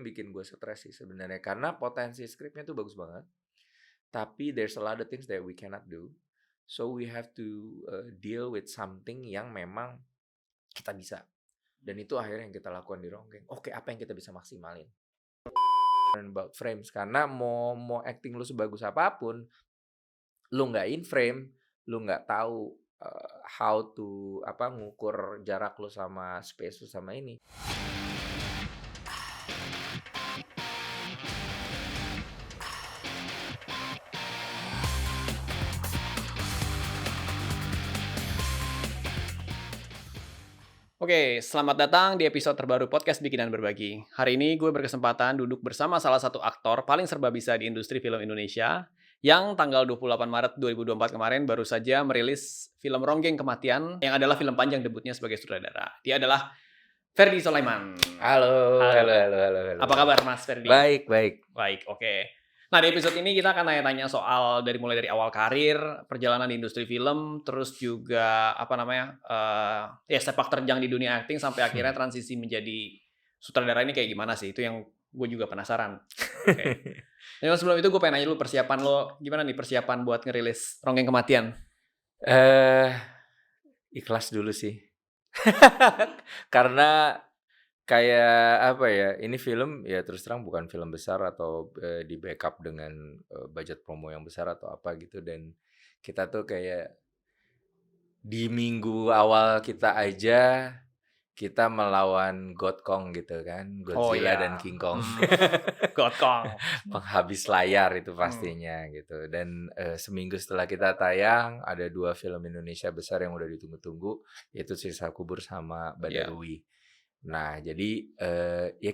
yang bikin gue stres sih sebenarnya, karena potensi skripnya tuh bagus banget, tapi there's a lot of things that we cannot do, so we have to deal with something yang memang kita bisa, dan itu akhirnya yang kita lakukan di Ronggeng. Oke, apa yang kita bisa maksimalin about frames, karena mau acting lu sebagus apapun, lu nggak in frame, lu nggak tahu how to ngukur jarak lu sama space lu sama ini. Oke, selamat datang di episode terbaru podcast Bikinan Berbagi. Hari ini gue berkesempatan duduk bersama salah satu aktor paling serba bisa di industri film Indonesia yang tanggal 28 Maret 2024 kemarin baru saja merilis film Ronggeng Kematian yang adalah film panjang debutnya sebagai sutradara. Dia adalah Ferdy Sulaiman. Halo. Apa kabar Mas Ferdy? Baik. Baik, oke. Nah, di episode ini kita akan tanya-tanya soal mulai dari awal karir, perjalanan di industri film, terus juga sepak terjang di dunia acting sampai akhirnya transisi menjadi sutradara ini kayak gimana sih? Itu yang gue juga penasaran. Oke. Nah, sebelum itu gue pengen nanya dulu persiapan lo, gimana nih persiapan buat ngerilis Ronggeng Kematian? Ikhlas dulu sih. Karena kayak ini film ya terus terang bukan film besar atau di backup dengan budget promo yang besar atau apa gitu, dan kita tuh kayak di minggu awal kita aja kita melawan God Kong gitu kan, Godzilla dan King Kong. God Kong. Penghabis layar itu pastinya gitu. Dan seminggu setelah kita tayang ada 2 film Indonesia besar yang udah ditunggu-tunggu, yaitu Sisa Kubur sama Badarui. Nah, jadi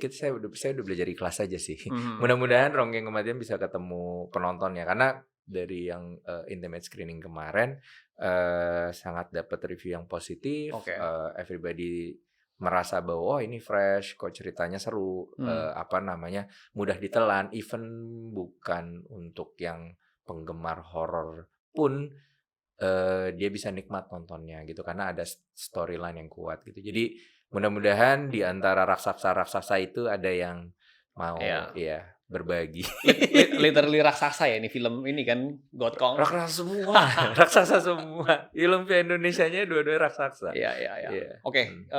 saya udah belajar ikhlas aja sih. Mudah-mudahan Ronggeng Kematian bisa ketemu penonton ya, karena dari yang intimate screening kemarin sangat dapat review yang positif. Everybody merasa bahwa ini fresh, kok ceritanya seru, mudah ditelan, even bukan untuk yang penggemar horor pun dia bisa nikmat nontonnya gitu, karena ada storyline yang kuat gitu. Jadi mudah-mudahan di antara raksasa-raksasa itu ada yang mau berbagi. Literally raksasa ya ini film ini kan, God Kong. Raksasa semua. Film Indonesianya dua-duanya raksasa. Iya. Oke,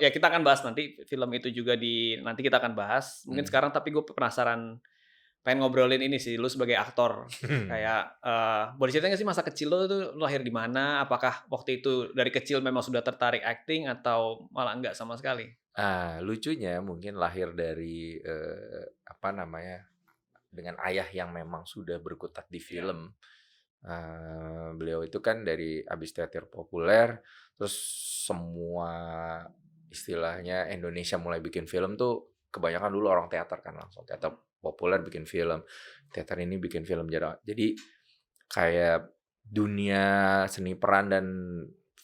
ya kita akan bahas nanti film itu juga nanti kita akan bahas. Mungkin sekarang tapi gue penasaran pengen ngobrolin ini sih, lu sebagai aktor. Kayak boleh cerita nggak sih masa kecil lu tuh lahir di mana? Apakah waktu itu dari kecil memang sudah tertarik acting atau malah enggak sama sekali? Lucunya mungkin lahir dari dengan ayah yang memang sudah berkutat di film. Beliau itu kan dari abis teater populer, terus semua istilahnya Indonesia mulai bikin film tuh kebanyakan dulu orang teater kan, langsung teater populer bikin film, teater ini bikin film. Jadi kayak dunia seni peran dan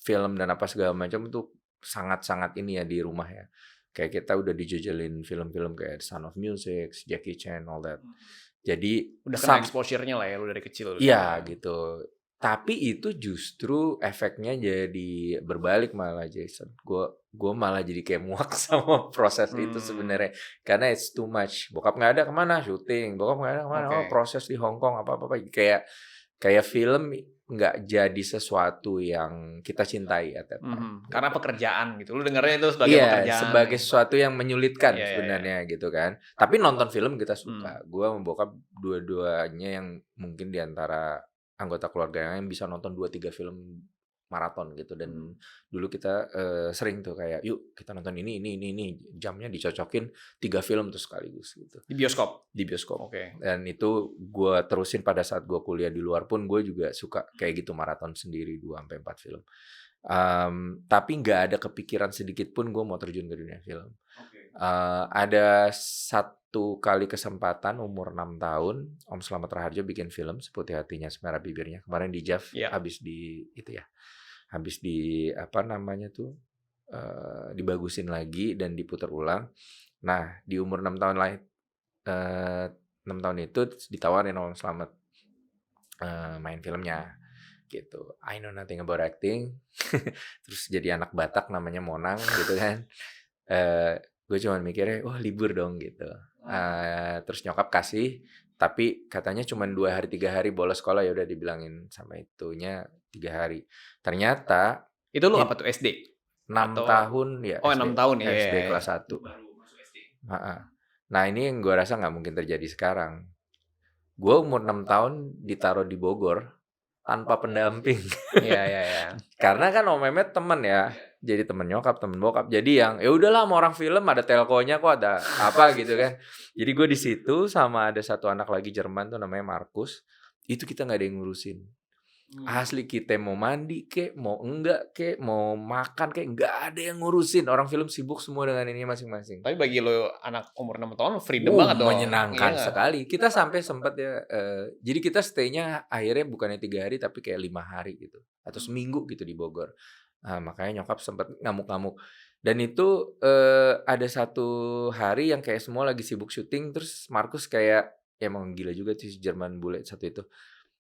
film dan apa segala macam itu sangat-sangat ini ya di rumah ya. Kayak kita udah dijejelin film-film kayak The Sound of Music, Jackie Chan, all that. Jadi udah kena exposure-nya lah ya lu dari kecil. Iya gitu. Tapi itu justru efeknya jadi berbalik malah, Jason. Gue malah jadi kayak muak sama proses itu sebenarnya, karena it's too much. Bokap nggak ada kemana syuting, bokap nggak ada kemana proses di Hong Kong apa kayak film nggak jadi sesuatu yang kita cintai ya. Karena pekerjaan gitu. Lu dengarnya itu sebagai pekerjaan. Sebagai sesuatu yang menyulitkan sebenarnya gitu kan. Tapi nonton film kita suka. Gue membokap dua-duanya yang mungkin diantara anggota keluarga yang bisa nonton 2-3 film maraton gitu. Dan dulu kita sering tuh kayak yuk kita nonton ini jamnya dicocokin 3 film tuh sekaligus gitu. Di bioskop. Oke. Dan itu gue terusin pada saat gue kuliah di luar pun, gue juga suka kayak gitu maraton sendiri 2-4 film. Tapi nggak ada kepikiran sedikit pun gue mau terjun ke dunia film. Ada satu kali kesempatan umur 6 tahun Om Slamet Raharjo bikin film Seputih Hatinya Semerah Bibirnya kemarin di JAV. Habis di dibagusin lagi dan diputar ulang. Nah di umur 6 tahun 6 tahun itu ditawarin Om Slamet main filmnya gitu. I know nothing about acting. Terus jadi anak Batak namanya Monang gitu kan. Gue cuma mikirnya libur dong gitu. Terus nyokap kasih, tapi katanya cuma 2 hari 3 hari bolos sekolah, ya udah dibilangin sama itunya 3 hari. Ternyata Itu lu it apa tuh, SD? 6 Atau tahun ya oh 6 tahun, ya ya SD ya. kelas 1. Heeh. Nah ini yang gue rasa nggak mungkin terjadi sekarang. Gue umur 6 tahun ditaruh di Bogor tanpa pendamping. Iya iya iya. Karena kan Om Mehmet temen ya. Jadi temen nyokap, temen bokap. Jadi yang ya udahlah mau orang film ada telkonya kok, ada apa gitu kan. Jadi gue di situ sama ada satu anak lagi Jerman tuh namanya Markus. Itu kita nggak ada yang ngurusin. Asli kita mau mandi kek, mau enggak kek, mau makan kek, nggak ada yang ngurusin. Orang film sibuk semua dengan ini masing-masing. Tapi bagi lo anak umur 6 tahun freedom banget dong. Menyenangkan Iya nggak? sekali. Kita sampai sempat ya, jadi kita stay-nya akhirnya bukannya 3 hari tapi kayak 5 hari gitu. Atau seminggu gitu di Bogor. Makanya nyokap sempat ngamuk-ngamuk. Dan itu ada satu hari yang kayak semua lagi sibuk syuting, terus Markus kayak ya emang gila juga tuh si Jerman bule satu itu.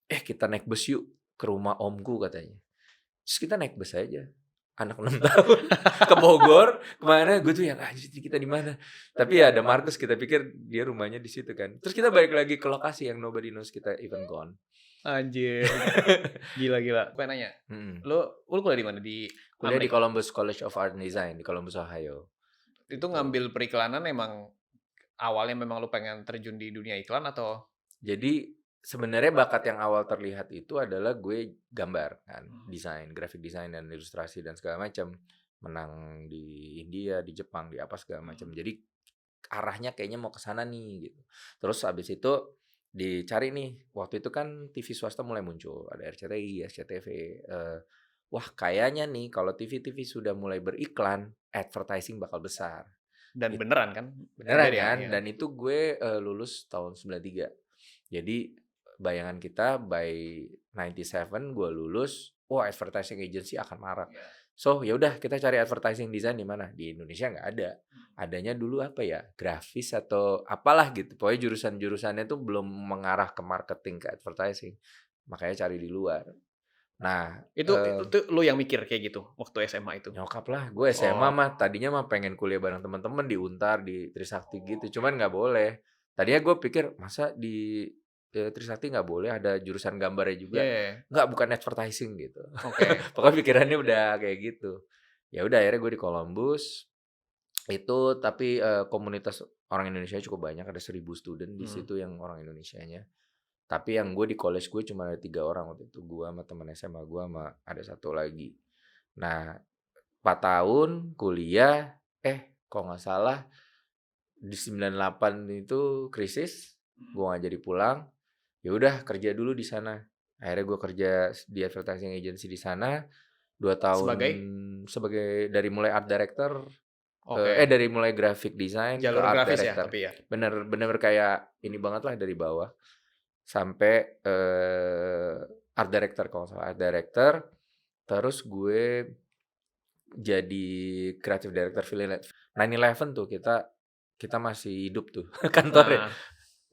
Kita naik bus yuk ke rumah omku katanya. Terus kita naik bus aja. Anak 6 tahun ke Bogor, kemana? Gue tuh yang anjir kita di mana? Tapi ya ada Markus, kita pikir dia rumahnya di situ kan. Terus kita balik lagi ke lokasi yang nobody knows kita even gone. Anjir. Gila. Gue nanya, lu kuliah di mana? Di Kuliah di Amerika? Columbus College of Art and Design di Columbus, Ohio. Itu ngambil periklanan emang awalnya memang lu pengen terjun di dunia iklan atau? Jadi sebenarnya bakat yang awal terlihat itu adalah gue gambar kan, desain, graphic design dan ilustrasi dan segala macam. Menang di India, di Jepang, di apa segala macam. Jadi arahnya kayaknya mau ke sana nih gitu. Terus abis itu dicari nih, waktu itu kan TV swasta mulai muncul, ada RCTI, SCTV. Wah kayaknya nih kalau TV-TV sudah mulai beriklan, advertising bakal besar. Dan beneran kan? Beneran Jadi, kan? ya. Dan itu gue lulus tahun 93. Jadi bayangan kita by 97 gue lulus, wah advertising agency akan marak. So ya udah kita cari advertising design di mana? Di Indonesia nggak ada. Adanya dulu apa ya? Grafis atau apalah gitu. Pokoknya jurusan-jurusannya tuh belum mengarah ke marketing, ke advertising. Makanya cari di luar. Nah, Itu lu yang mikir kayak gitu waktu SMA itu? nyokap lah. Gue SMA mah tadinya mah pengen kuliah bareng teman-teman di Untar, di Trisakti gitu. Cuman nggak boleh. Tadinya gue pikir masa di Trisakti nggak boleh ada jurusan gambarnya juga. Yeah. Nggak, bukan advertising gitu. Oke. Pokoknya pikirannya udah kayak gitu. Ya udah akhirnya gue di Columbus itu, tapi komunitas orang Indonesia cukup banyak, ada 1.000 student di situ yang orang Indonesianya. Tapi yang gue di college gue cuma ada 3 orang waktu itu, gue sama teman SMA gue sama ada satu lagi. Nah 4 tahun kuliah, kalau nggak salah di 98 itu krisis, gue nggak jadi pulang. Ya udah kerja dulu di sana. Akhirnya gue kerja di advertising agency di sana 2 tahun sebagai dari mulai art director, dari mulai graphic design jalur ke art grafis director. Ya, tapi ya. Bener kayak ini banget lah dari bawah sampai art director, kalau salah art director. Terus gue jadi creative director film 9/11 tuh, kita masih hidup tuh kantornya.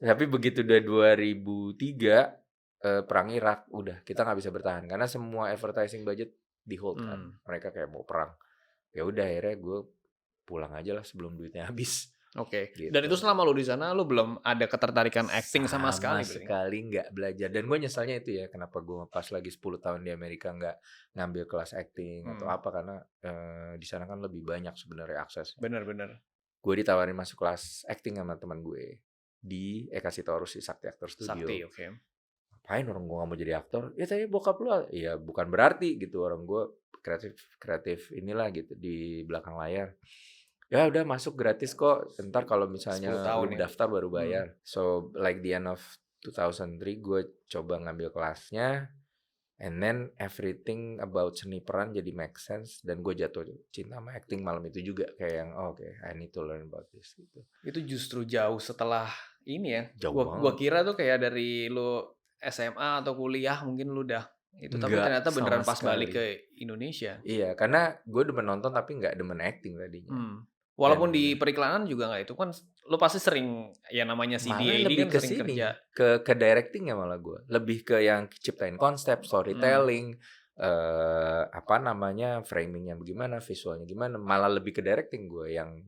Tapi begitu udah 2003 perang Irak, udah kita nggak bisa bertahan karena semua advertising budget di hold kan. Mereka kayak mau perang. Ya udah akhirnya gue pulang aja lah sebelum duitnya habis. Oke. Gitu. Dan itu selama lu di sana lu belum ada ketertarikan acting sama sekali? Sama sekali nggak belajar. Dan gue nyesalnya itu ya, kenapa gue pas lagi 10 tahun di Amerika nggak ngambil kelas acting atau apa, karena di sana kan lebih banyak sebenarnya akses. Bener. Gue ditawarin masuk kelas acting sama teman gue di Eka Sitorus di Sakti Actor Studio. Sakti, oke. Ngapain orang gue gak mau jadi aktor? Ya tapi bokap lu, ya bukan berarti gitu, orang gue kreatif inilah gitu di belakang layar. Ya udah masuk gratis kok, ntar kalau misalnya lu daftar baru bayar. So like the end of 2003 gue coba ngambil kelasnya, and then everything about seni peran jadi make sense, dan gue jatuh cinta sama acting malam itu juga, kayak yang oke, I need to learn about this gitu. Itu justru jauh setelah ini ya. Jauh Gua kira tuh kayak dari lu SMA atau kuliah mungkin lu udah itu, tapi ternyata beneran pas balik ke Indonesia. Iya, karena gue demen nonton tapi nggak demen acting tadinya. Walaupun di periklanan juga nggak itu kan, lu pasti sering ya namanya CDAD kan sering kerja. Ke directing ya malah gue. Lebih ke yang ciptain konsep, storytelling, framingnya bagaimana, visualnya gimana. Malah lebih ke directing gue yang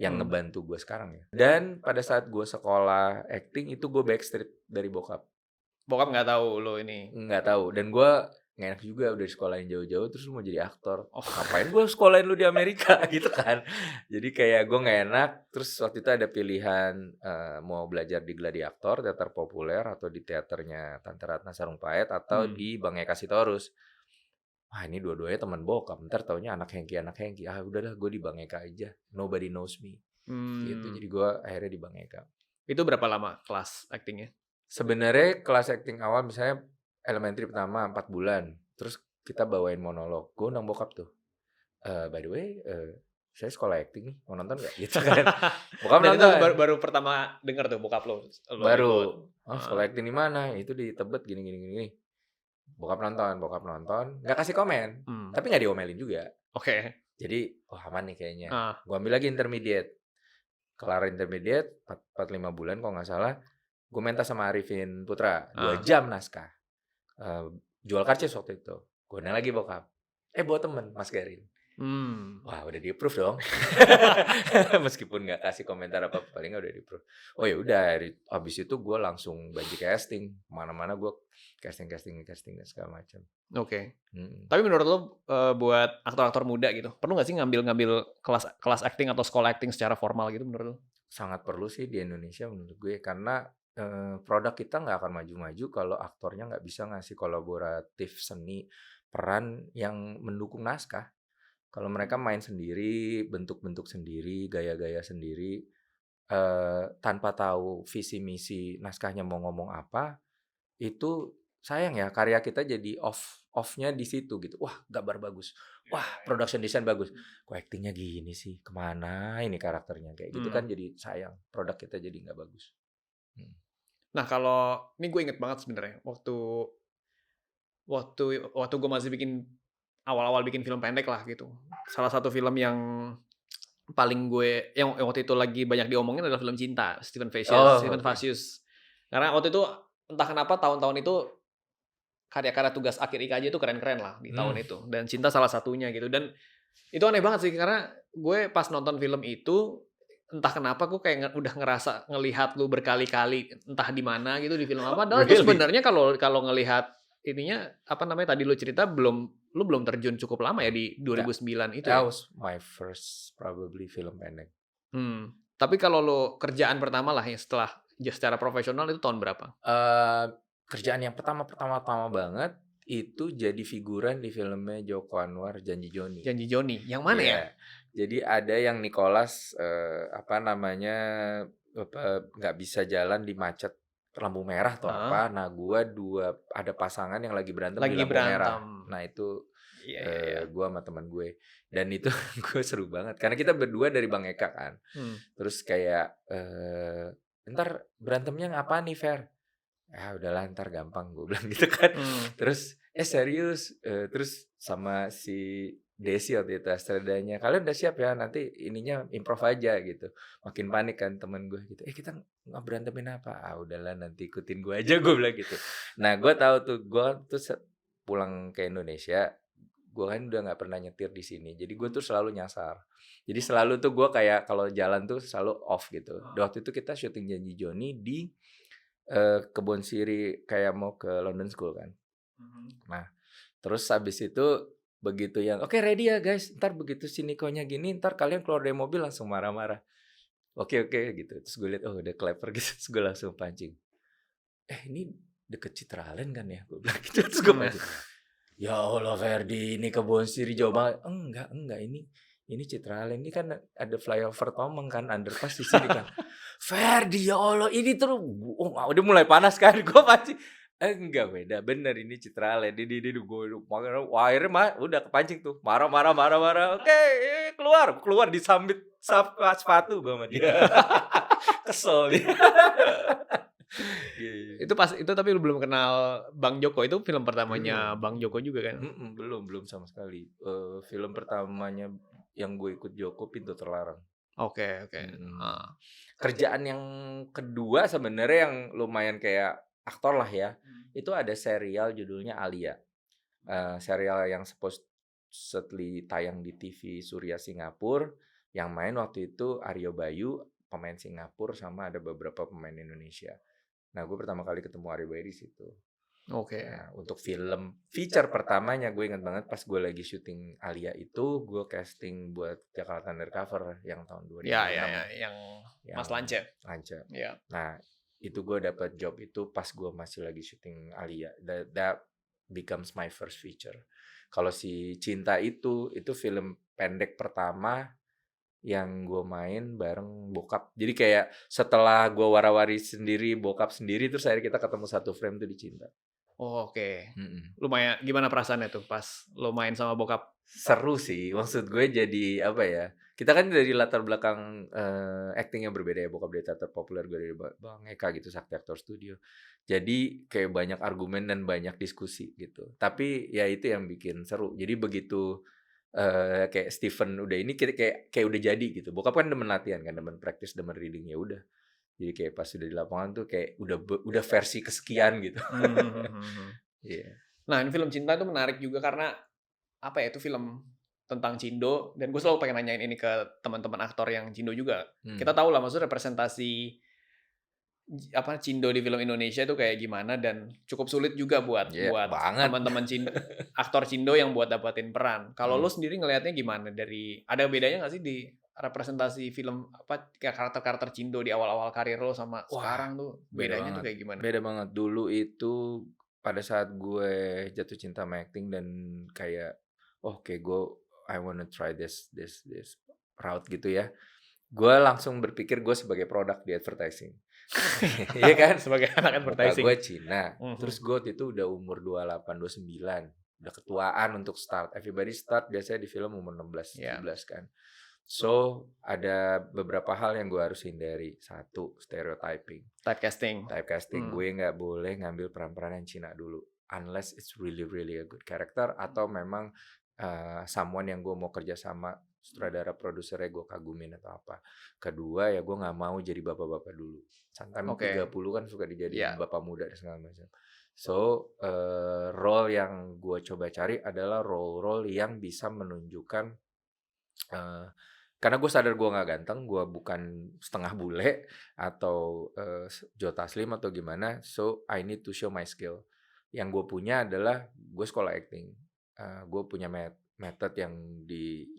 yang ngebantu gue sekarang ya. Dan pada saat gue sekolah acting itu gue backstreet dari bokap. Bokap nggak tahu lo ini? Nggak tahu. Dan gue nggak enak juga udah sekolahin jauh-jauh terus lu mau jadi aktor. Oh. Ngapain gue sekolahin lu di Amerika gitu kan. Jadi kayak gue nggak enak. Terus waktu itu ada pilihan mau belajar di Gladiator, teater populer, atau di teaternya Tante Ratna Sarumpait, atau di Bang Eka Sitorus. Wah ini dua-duanya teman bokap. Ntar taunya anak Hengki. Ah udahlah gue di Bang Eka aja. Nobody knows me. Gitu. Jadi gue akhirnya di Bang Eka. Itu berapa lama kelas actingnya? Sebenarnya kelas acting awal misalnya elementary pertama 4 bulan. Terus kita bawain monolog. Gue undang bokap tuh. By the way, saya sekolah acting nih. Mau nonton gak? Gitu kan. Bokap nonton. Baru pertama denger tuh bokap lo baru. Oh, sekolah acting di mana? Itu di Tebet gini. Bokap nonton. Gak kasih komen. Tapi gak diomelin juga. Oke. Jadi, aman nih kayaknya. Gue ambil lagi intermediate. Kelar intermediate, 4-5 bulan kalau gak salah. Gue minta sama Arifin Putra 2 jam naskah. Jual karcis waktu itu. Gue undang lagi bokap. Bawa temen, Mas Garin. Wah udah di-approve dong. Meskipun gak kasih komentar apa-apa, paling gak udah di-approve. Oh ya udah, habis itu gue langsung banji casting. Mana-mana gue casting dan segala macam. Oke. Tapi menurut lo buat aktor-aktor muda gitu, perlu gak sih ngambil kelas acting atau sekolah acting secara formal gitu menurut lo? Sangat perlu sih di Indonesia menurut gue, karena produk kita nggak akan maju-maju kalau aktornya nggak bisa ngasih kolaboratif seni peran yang mendukung naskah. Kalau mereka main sendiri, bentuk-bentuk sendiri, gaya-gaya sendiri, tanpa tahu visi misi naskahnya mau ngomong apa, itu sayang ya, karya kita jadi off-nya di situ gitu. Wah gambar bagus, wah production design bagus, kok actingnya gini sih, kemana ini karakternya kayak gitu kan, jadi sayang produk kita jadi nggak bagus. Nah kalau ini gue inget banget sebenarnya waktu gue masih awal-awal bikin film pendek lah gitu. Salah satu film yang paling yang waktu itu lagi banyak diomongin adalah film cinta Stephen Fasius. Karena waktu itu entah kenapa tahun-tahun itu karya-karya tugas akhir IKJ itu keren-keren lah di tahun itu, dan cinta salah satunya gitu. Dan itu aneh banget sih karena gue pas nonton film itu entah kenapa gue kayak udah ngerasa ngelihat lu berkali-kali entah di mana gitu di film apa. Dan itu sebenarnya kalau ngelihat ininya apa namanya tadi lu cerita lu belum terjun cukup lama ya di 2009 itu. That was my first probably film pendek. Tapi kalau lu kerjaan pertama lah ya secara profesional itu tahun berapa? Kerjaan yang pertama banget itu jadi figuran di filmnya Joko Anwar Janji Joni. Yang mana ya? Jadi ada yang Nicholas nggak bisa jalan di macet lampu merah atau apa. Nah gua ada pasangan yang lagi berantem di lampu merah. Nah itu gua sama teman gue. Dan itu gue seru banget karena kita berdua dari Bang Eka kan. Terus kayak ntar berantemnya ngapa nih Fer? Ya udahlah ntar gampang gue bilang gitu kan. Terus serius, terus sama si Desi waktu itu Astradanya, kalian udah siap ya nanti ininya improv aja gitu. Makin panik kan temen gue gitu. Kita nggak berantemin apa? Udahlah nanti ikutin gue aja gue bilang gitu. Nah gue tahu tuh gue tuh pulang ke Indonesia, gue kan udah nggak pernah nyetir di sini. Jadi gue tuh selalu nyasar. Jadi selalu tuh gue kayak kalau jalan tuh selalu off gitu. Waktu itu kita syuting Janji Joni di Kebon Siri kayak mau ke London School kan. Nah terus habis itu begitu yang oke, ready ya guys, ntar begitu si Nikonya gini ntar kalian keluar dari mobil langsung marah-marah. Oke gitu. Terus gue lihat udah clever gitu. Terus gue langsung pancing. Ini deket Citraland kan ya, gue bilang gitu. Terus gue pancing. Ya Allah Ferdi, ini Kebon Siri jauh banget. Enggak, ini Citraland, ini kan ada flyover Tomeng kan, underpass di sini kan. Ferdi, ya Allah, ini terus udah mulai panas kan, gue pasti enggak beda, bener ini Citraland, ini gue akhirnya udah kepancing tuh, marah, oke, keluar disambit sepatu gue sama dia, kesel dia. Itu tapi lu belum kenal Bang Joko, itu film pertamanya Bang Joko juga kan? Belum sama sekali. Film pertamanya yang gue ikut Joko Pintu Terlarang. Oke. Kerjaan yang kedua sebenarnya yang lumayan kayak aktor lah ya. Itu ada serial judulnya Alia. Serial yang supposedly tayang di TV Surya Singapura. Yang main waktu itu Aryo Bayu, pemain Singapura, sama ada beberapa pemain Indonesia. Nah, gue pertama kali ketemu Aryo Bayu di situ. Oke. Nah, untuk film feature pertamanya gue ingat banget pas gue lagi syuting Alia itu, gue casting buat Jakarta Undercover yang tahun 2006. Yang Mas Lance. Ya. Nah, itu gue dapat job itu pas gue masih lagi syuting Alia. That becomes my first feature. Kalau si Cinta itu film pendek pertama yang gue main bareng bokap. Jadi kayak setelah gue warawari sendiri, bokap sendiri, terus akhirnya kita ketemu satu frame tuh di Cinta. Oh, oke. Lumayan, gimana perasaannya tuh pas lo main sama bokap? Seru sih, maksud gue jadi apa ya, kita kan dari latar belakang acting yang berbeda ya, bokap dari teater populer, gue dari Bang Eka gitu, Sakti Aktor Studio. Jadi kayak banyak argumen dan banyak diskusi gitu. Tapi ya itu yang bikin seru. Jadi begitu kayak Steven udah ini, kita kayak udah jadi gitu. Bokap kan demen latihan kan, demen practice, demen reading, ya udah. Jadi kayak pas udah di lapangan tuh kayak udah versi kesekian gitu. Yeah. Nah, ini film Cinta itu menarik juga karena apa ya, itu film tentang Cindo, dan gue selalu pengen nanyain ini ke teman-teman aktor yang Cindo juga. Kita tahu lah maksudnya representasi apa Cindo di film Indonesia itu kayak gimana, dan cukup sulit juga buat teman-teman Cindo, aktor Cindo yang buat dapatin peran. Kalau lo sendiri ngelihatnya gimana, dari ada bedanya nggak sih di representasi film apa karakter-karakter Cindo di awal-awal karir lo sama sekarang tuh bedanya tuh kayak gimana? Beda banget. Dulu itu pada saat gue jatuh cinta sama acting dan kayak kayak gue I wanna try this route gitu ya. Gue langsung berpikir gue sebagai produk di advertising. Iya kan? Sebagai anak advertising. Gue Cina. Terus gue waktu itu udah umur 28, 29. Udah ketuaan untuk start. Everybody start biasanya di film umur 16, 17 kan. So, ada beberapa hal yang gue harus hindari. Satu, stereotyping. Typecasting. Gue nggak boleh ngambil peran-peran yang Cina dulu. Unless it's really a good character. Atau memang someone yang gue mau kerja sama, sutradara, produsernya gue kagumin atau apa. Kedua, ya gue nggak mau jadi bapak-bapak dulu. Sometimes 30 kan suka dijadiin bapak muda dan segala macam. So, role yang gue coba cari adalah role yang bisa menunjukkan karena gue sadar gue nggak ganteng, gue bukan setengah bule atau Joe Taslim atau gimana. So I need to show my skill. Yang gue punya adalah gue sekolah acting. Gue punya method yang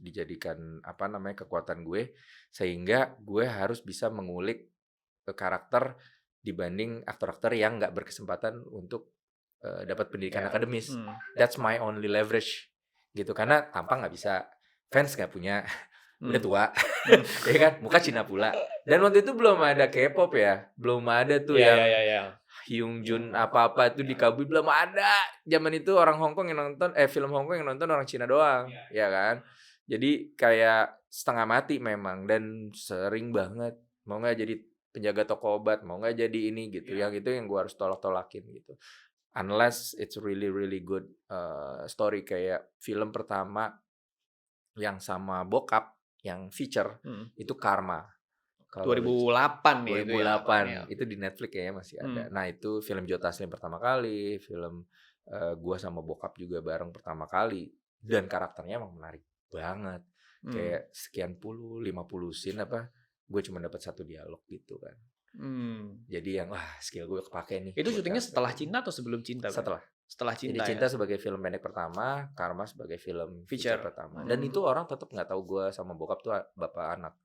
dijadikan kekuatan gue, sehingga gue harus bisa mengulik karakter dibanding aktor-aktor yang nggak berkesempatan untuk dapat pendidikan akademis. That's my only leverage gitu, karena tampang nggak bisa, fans nggak punya. Udah tua, ya kan, muka Cina pula. Dan waktu itu belum ada K-pop ya, belum ada tuh yang Hyung Jun apa-apa itu di Kabui, belum ada. Zaman itu orang Hong Kong yang nonton, film Hong Kong yang nonton orang Cina doang, ya kan. Jadi kayak setengah mati memang, dan sering banget mau nggak jadi penjaga toko obat, mau nggak jadi ini gitu. Yang itu yang gue harus tolak-tolakin gitu. Unless it's really good story, kayak film pertama yang sama bokap yang feature itu Karma. 2008 ya. 2008 itu di Netflix kayaknya masih ada. Nah, itu film Joe Taslim pertama kali, film gua sama bokap juga bareng pertama kali, dan karakternya emang menarik banget. Kayak sekian 50 scene gue cuma dapat satu dialog gitu kan. Jadi yang skill gue kepake nih. Itu syutingnya setelah Cinta atau sebelum Cinta? Setelah Cinta. Jadi Cinta sebagai film pendek pertama, Karma sebagai film feature pertama. Dan itu orang tetap nggak tahu gue sama bokap tuh bapak anak.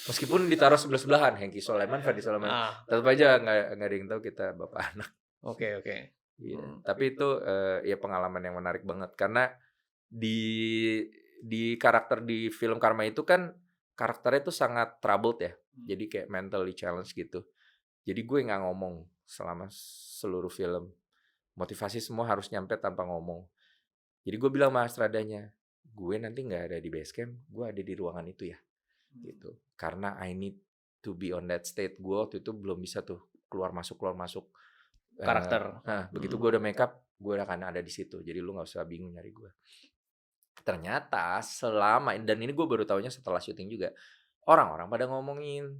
Meskipun ditaruh sebelah-sebelahan, Hengki Soleman, Fadi Soleman, tetap aja nggak ada yang tahu kita bapak anak. Oke. Iya. Tapi itu ya pengalaman yang menarik banget, karena di karakter di film Karma itu kan karakternya tuh sangat troubled ya. Jadi kayak mentally challenged gitu. Jadi gue nggak ngomong selama seluruh film. Motivasi semua harus nyampe tanpa ngomong. Jadi gue bilang sama stradanya, gue nanti nggak ada di base camp, gue ada di ruangan itu ya, gitu. Karena I need to be on that state. Gue waktu itu belum bisa tuh keluar masuk karakter. Begitu gue udah make up, gue akan ada di situ. Jadi lu nggak usah bingung nyari gue. Ternyata dan ini gue baru tahunya setelah syuting juga, orang-orang pada ngomongin,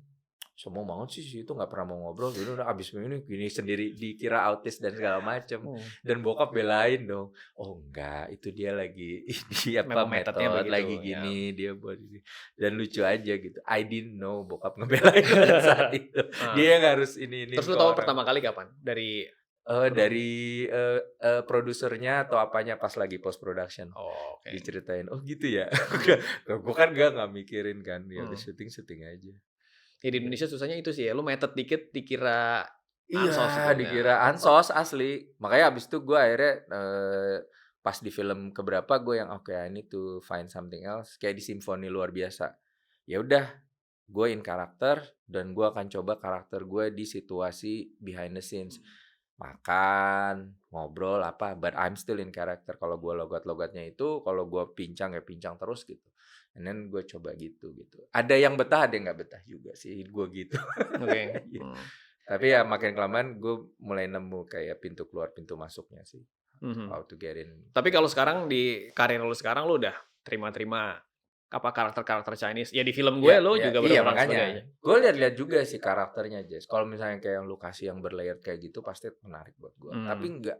Sombong banget sih si itu nggak pernah mau ngobrol gitu udah abis ini gini sendiri dikira autis dan segala macem dan bokap belain dong oh enggak itu dia lagi ini apa Memang metodenya metode begitu, lagi ya. gini dia buat ini dan lucu aja gitu I didn't know bokap ngebelain pada saat itu dia yang harus ini Terus ke lu tahu orang. pertama kali kapan? Dari Dari produsernya atau apanya pas lagi post production Oh, oke. diceritain oh gitu ya gue kan nggak mikirin kan ya udah syuting aja. Ya di Indonesia susahnya itu sih ya, lu metet dikit dikira Iya, ansos gitu. dikira ansos asli. Makanya abis itu gue akhirnya pas di film keberapa gue yang oke I need to find something else. Kayak di Simfoni luar biasa. Ya udah, gue in karakter dan gue akan coba karakter gue di situasi behind the scenes. Makan, ngobrol apa, but I'm still in character. Kalau gue logat-logatnya itu, kalau gue pincang ya pincang terus gitu. And then gue coba gitu. Ada yang betah, ada yang nggak betah juga sih, gue gitu. Oke. Tapi ya makin kelamaan gue mulai nemu kayak pintu keluar pintu masuknya sih. How to get in. Tapi kalau sekarang di karir lu sekarang lu udah terima-terima apa karakter-karakter Chinese? Ya di film gue lu juga iya, berperan sebagai. makanya gue lihat juga sih karakternya Jess. Kalau misalnya kayak yang lu kasih yang berlayer kayak gitu pasti menarik buat gue. Tapi enggak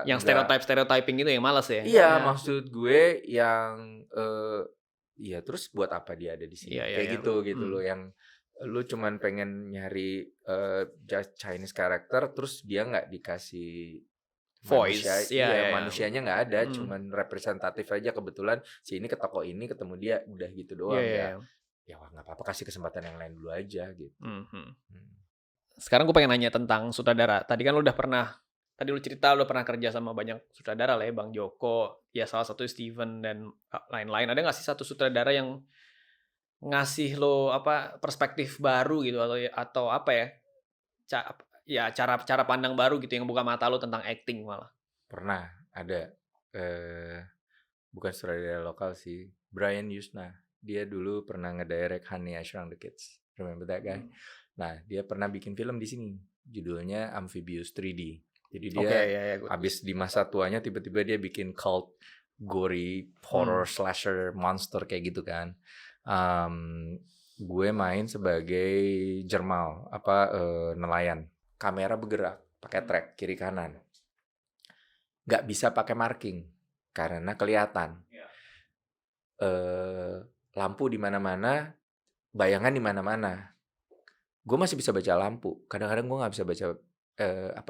Yang stereotyping itu yang males ya? Iya, maksud gue yang iya terus buat apa dia ada di sini? Kayak gitu loh yang lu cuman pengen nyari Chinese character terus dia nggak dikasih voice, manusianya nggak ada, cuman representatif aja kebetulan si ini ke toko ini ketemu dia udah gitu doang ya nggak apa-apa kasih kesempatan yang lain dulu aja gitu. Sekarang gue pengen nanya tentang sutradara. Tadi kan lu udah pernah kerja sama banyak sutradara lah ya, Bang Joko, ya salah satu Steven dan lain-lain. Ada nggak sih satu sutradara yang ngasih lo apa perspektif baru gitu atau apa ya cara pandang baru gitu yang buka mata lo tentang acting malah? Pernah ada bukan sutradara lokal sih, Brian Yusna. Dia dulu pernah ngedirect Honey I Shrunk the Kids. Remember that guy? Nah, dia pernah bikin film di sini. Judulnya Amphibious 3D. Jadi dia abis di masa tuanya tiba-tiba dia bikin cult gory horror slasher monster kayak gitu kan. Gue main sebagai Jermal nelayan. Kamera bergerak pakai track kiri kanan. Nggak bisa pakai marking karena kelihatan. Lampu di mana-mana, bayangan di mana-mana. Gue masih bisa baca lampu. Kadang-kadang gue nggak bisa baca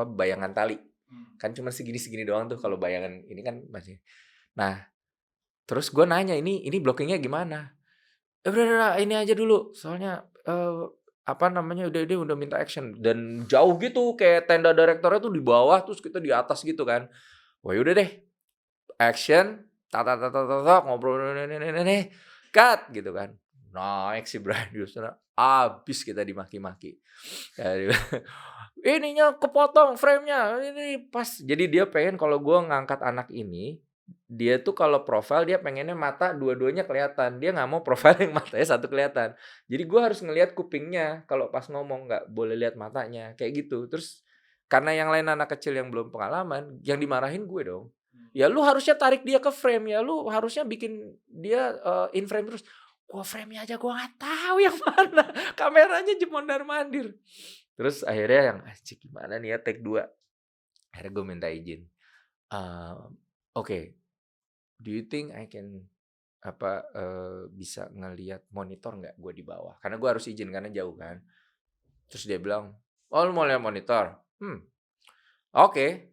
bayangan tali. Kan cuma segini-segini doang tuh kalau bayangan ini kan masih. Nah, terus gue nanya ini blockingnya gimana? Udah ini aja dulu. Soalnya udah minta action dan jauh gitu kayak tenda direktornya tuh di bawah terus kita di atas gitu kan. Wah udah deh. Action, ngobrol nih, cut gitu kan. Naik si Brian Yusna, abis kita dimaki-maki. Ininya kepotong frame-nya, ini pas. Jadi dia pengen kalau gue ngangkat anak ini, dia tuh kalau profile dia pengennya mata dua-duanya kelihatan. Dia nggak mau profile yang matanya satu kelihatan. Jadi gue harus ngelihat kupingnya kalau pas ngomong nggak boleh lihat matanya kayak gitu. Terus karena yang lain anak kecil yang belum pengalaman, yang dimarahin gue dong. Ya lu harusnya tarik dia ke frame ya, lu harusnya bikin dia in frame terus. Gua frame-nya aja gua nggak tahu yang mana, kameranya mondar-mandir. Terus akhirnya yang cik gimana nih ya take 2. Akhirnya gue minta izin. Okay, do you think I can bisa ngelihat monitor nggak gue di bawah? Karena gue harus izin karena jauh kan. Terus dia bilang, oh lu mau lihat monitor? Oke.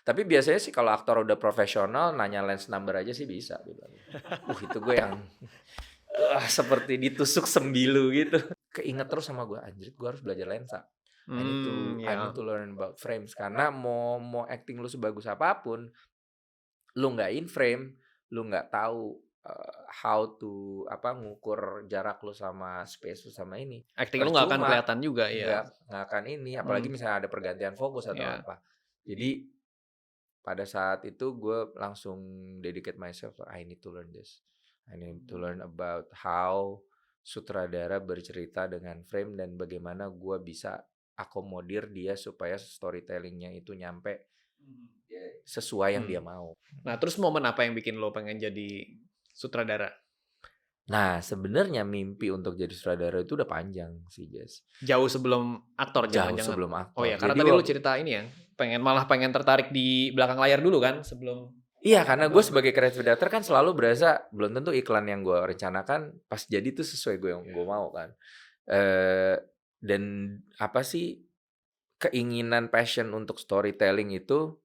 Tapi biasanya sih kalau aktor udah profesional nanya lens number aja sih bisa. Itu gue yang seperti ditusuk sembilu gitu. Keinget terus sama gue, anjir gue harus belajar lensa. I need to learn about frames. Karena mau acting lu sebagus apapun, lu nggak in frame, lu nggak tahu how to ngukur jarak lu sama space lu sama ini. Acting lu nggak akan kelihatan juga ya. Nggak akan ini, apalagi misalnya ada pergantian fokus atau apa. Jadi pada saat itu gue langsung dedicate myself, I need to learn this. I need to learn about how sutradara bercerita dengan frame dan bagaimana gue bisa akomodir dia supaya storytellingnya itu nyampe sesuai yang dia mau. Nah terus momen apa yang bikin lo pengen jadi sutradara? Nah, sebenarnya mimpi untuk jadi sutradara itu udah panjang sih, Jas. Jauh sebelum aktor Jauh jangan-jangan? sebelum Oh aktor. ya, karena Jadi tadi lu cerita ini ya, malah pengen tertarik di belakang layar dulu kan sebelum iya, karena gue sebagai creative director kan selalu berasa belum tentu iklan yang gue rencanakan pas jadi tuh sesuai yang gue mau kan. Dan apa sih keinginan passion untuk storytelling itu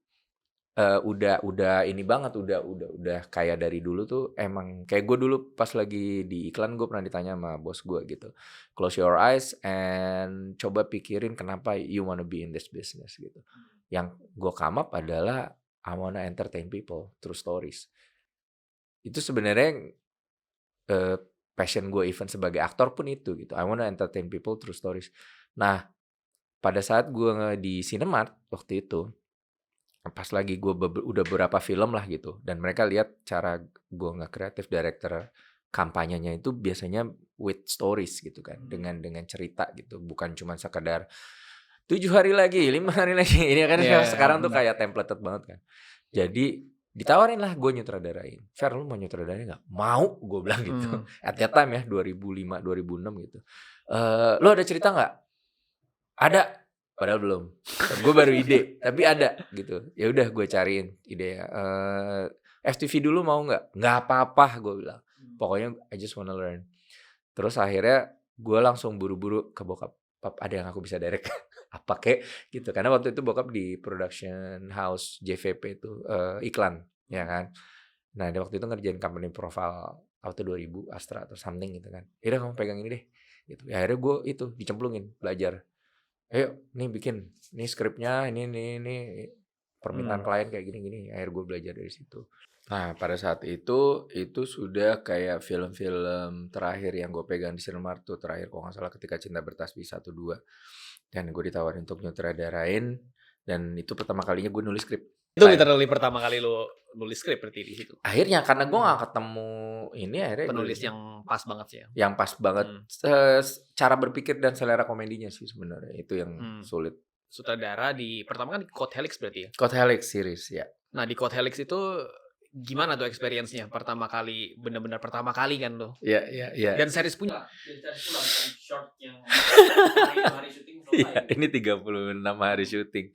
udah ini banget, udah kayak dari dulu tuh emang kayak gue dulu pas lagi di iklan gue pernah ditanya sama bos gue gitu, close your eyes and coba pikirin kenapa you wanna be in this business gitu. Yang gue come up adalah I wanna entertain people through stories. Itu sebenarnya passion gue even sebagai aktor pun itu gitu. I wanna entertain people through stories. Nah, pada saat gue di Cinemark waktu itu, pas lagi gue udah beberapa film lah gitu, dan mereka lihat cara gue nge-creative director kampanyenya itu biasanya with stories gitu kan, dengan cerita gitu, bukan cuma sekedar 7 hari lagi, 5 hari lagi. Ini kan sekarang tuh kayak templated banget kan. Jadi ditawarin lah gue nyutradarain. Fer, lu mau nyutradarain nggak? Mau, gue bilang gitu. At that time ya 2005, 2006 gitu. Lu ada cerita nggak? Ada. Padahal belum. Gue baru ide, tapi ada gitu. Ya udah gue cariin ide ya. FTV dulu mau nggak? Nggak apa-apa, gue bilang. Pokoknya I just wanna learn. Terus akhirnya gue langsung buru-buru ke bokap. Pap, ada yang aku bisa direct apa kek gitu, karena waktu itu bokap di production house JVP itu iklan ya kan. Nah dia waktu itu ngerjain company profile auto 2000 Astra atau something gitu kan. Yaudah kamu pegang ini deh gitu. Ya akhirnya gue itu dicemplungin belajar. Ayo nih bikin, ini skripnya, ini permintaan klien kayak gini-gini. Akhirnya gue belajar dari situ. Nah pada saat itu sudah kayak film-film terakhir yang gue pegang di Cinemark tuh terakhir kalau nggak salah Ketika Cinta Bertasbih 1-2. Dan gue ditawarin untuk nyutradarain, dan itu pertama kalinya gue nulis skrip. itu literally pertama kali lu nulis skrip berarti di situ. Akhirnya karena gue nggak ketemu ini, akhirnya Penulis yang pas banget sih ya. yang pas banget cara berpikir dan selera komedinya sih sebenarnya itu yang sulit. Sutradara di pertama kan di Code Helix berarti ya. Code Helix series ya. Nah di Code Helix itu gimana tuh experience-nya pertama kali, benar-benar pertama kali kan tuh. Iya. Dan series punya. Short yang hari syuting selesai. Ini 36 hari syuting.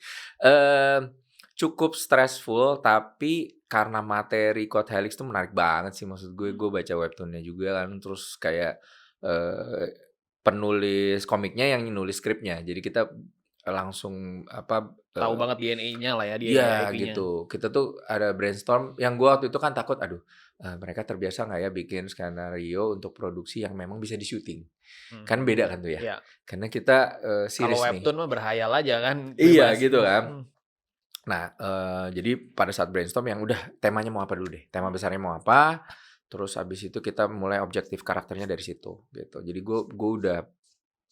Cukup stressful, tapi karena materi Code Helix tuh menarik banget sih, maksud gue baca webtoonnya juga kan, terus kayak penulis komiknya yang nulis skripnya, jadi kita langsung tahu banget DNA-nya lah ya, iya gitu. Kita tuh ada brainstorm yang gue waktu itu kan takut, mereka terbiasa nggak ya bikin skenario untuk produksi yang memang bisa di-syuting. Kan beda kan tuh ya. Iya. Karena kita series kalau nih. webtoon mah berhayal aja kan. Iya gitu kan. Nah, jadi pada saat brainstorm yang udah temanya mau apa dulu deh. Tema besarnya mau apa. Terus habis itu kita mulai objektif karakternya dari situ gitu. Jadi gue udah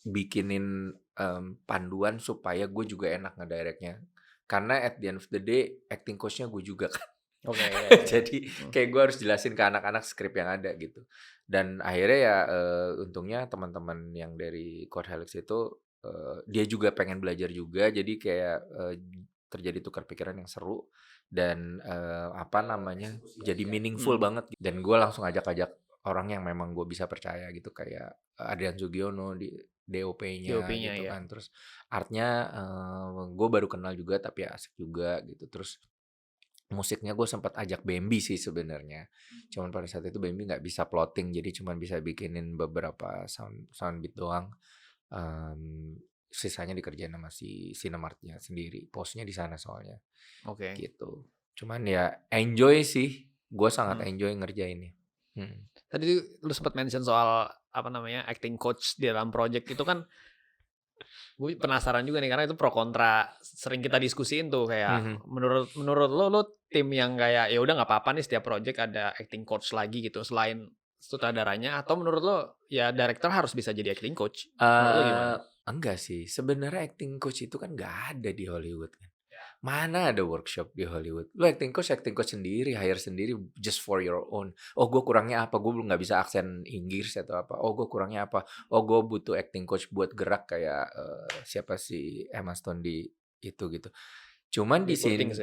bikinin panduan supaya gue juga enak ngedirectnya. Karena at the end of the day acting coachnya gue juga kan. Oke. Jadi kayak gue harus jelasin ke anak-anak skrip yang ada gitu. Dan akhirnya ya untungnya teman-teman yang dari Code Helix itu dia juga pengen belajar juga. Jadi kayak terjadi tukar pikiran yang seru dan jadi meaningful banget. Dan gue langsung ajak-ajak orang yang memang gue bisa percaya gitu, kayak Adrian Sugiono di DOP-nya gitu kan. Terus artnya gue baru kenal juga tapi asik juga gitu. Terus musiknya gue sempat ajak Bambi sih sebenarnya. Cuman pada saat itu Bambi nggak bisa plotting, jadi cuman bisa bikinin beberapa sound beat doang. Sisanya dikerjain sama si Cinemark-nya sendiri. Posnya di sana soalnya. Oke. Gitu. Cuman ya enjoy sih. Gue sangat enjoy ngerjainnya. Tadi lu sempat mention soal acting coach di dalam project itu kan. Gue penasaran juga nih karena itu pro kontra sering kita diskusiin tuh kayak menurut lo tim yang kayak ya udah nggak apa-apa nih setiap project ada acting coach lagi gitu selain sutradaranya, atau menurut lo ya director harus bisa jadi acting coach? Menurut lo gimana? Enggak sih, sebenarnya acting coach itu kan nggak ada di Hollywood kan. Mana ada workshop di Hollywood? Lu acting coach sendiri, hire sendiri just for your own. Oh gue kurangnya apa? Gue belum nggak bisa aksen Inggris atau apa. Oh gue kurangnya apa? Oh gue butuh acting coach buat gerak kayak siapa sih Emma Stone di itu gitu. Cuman di sini,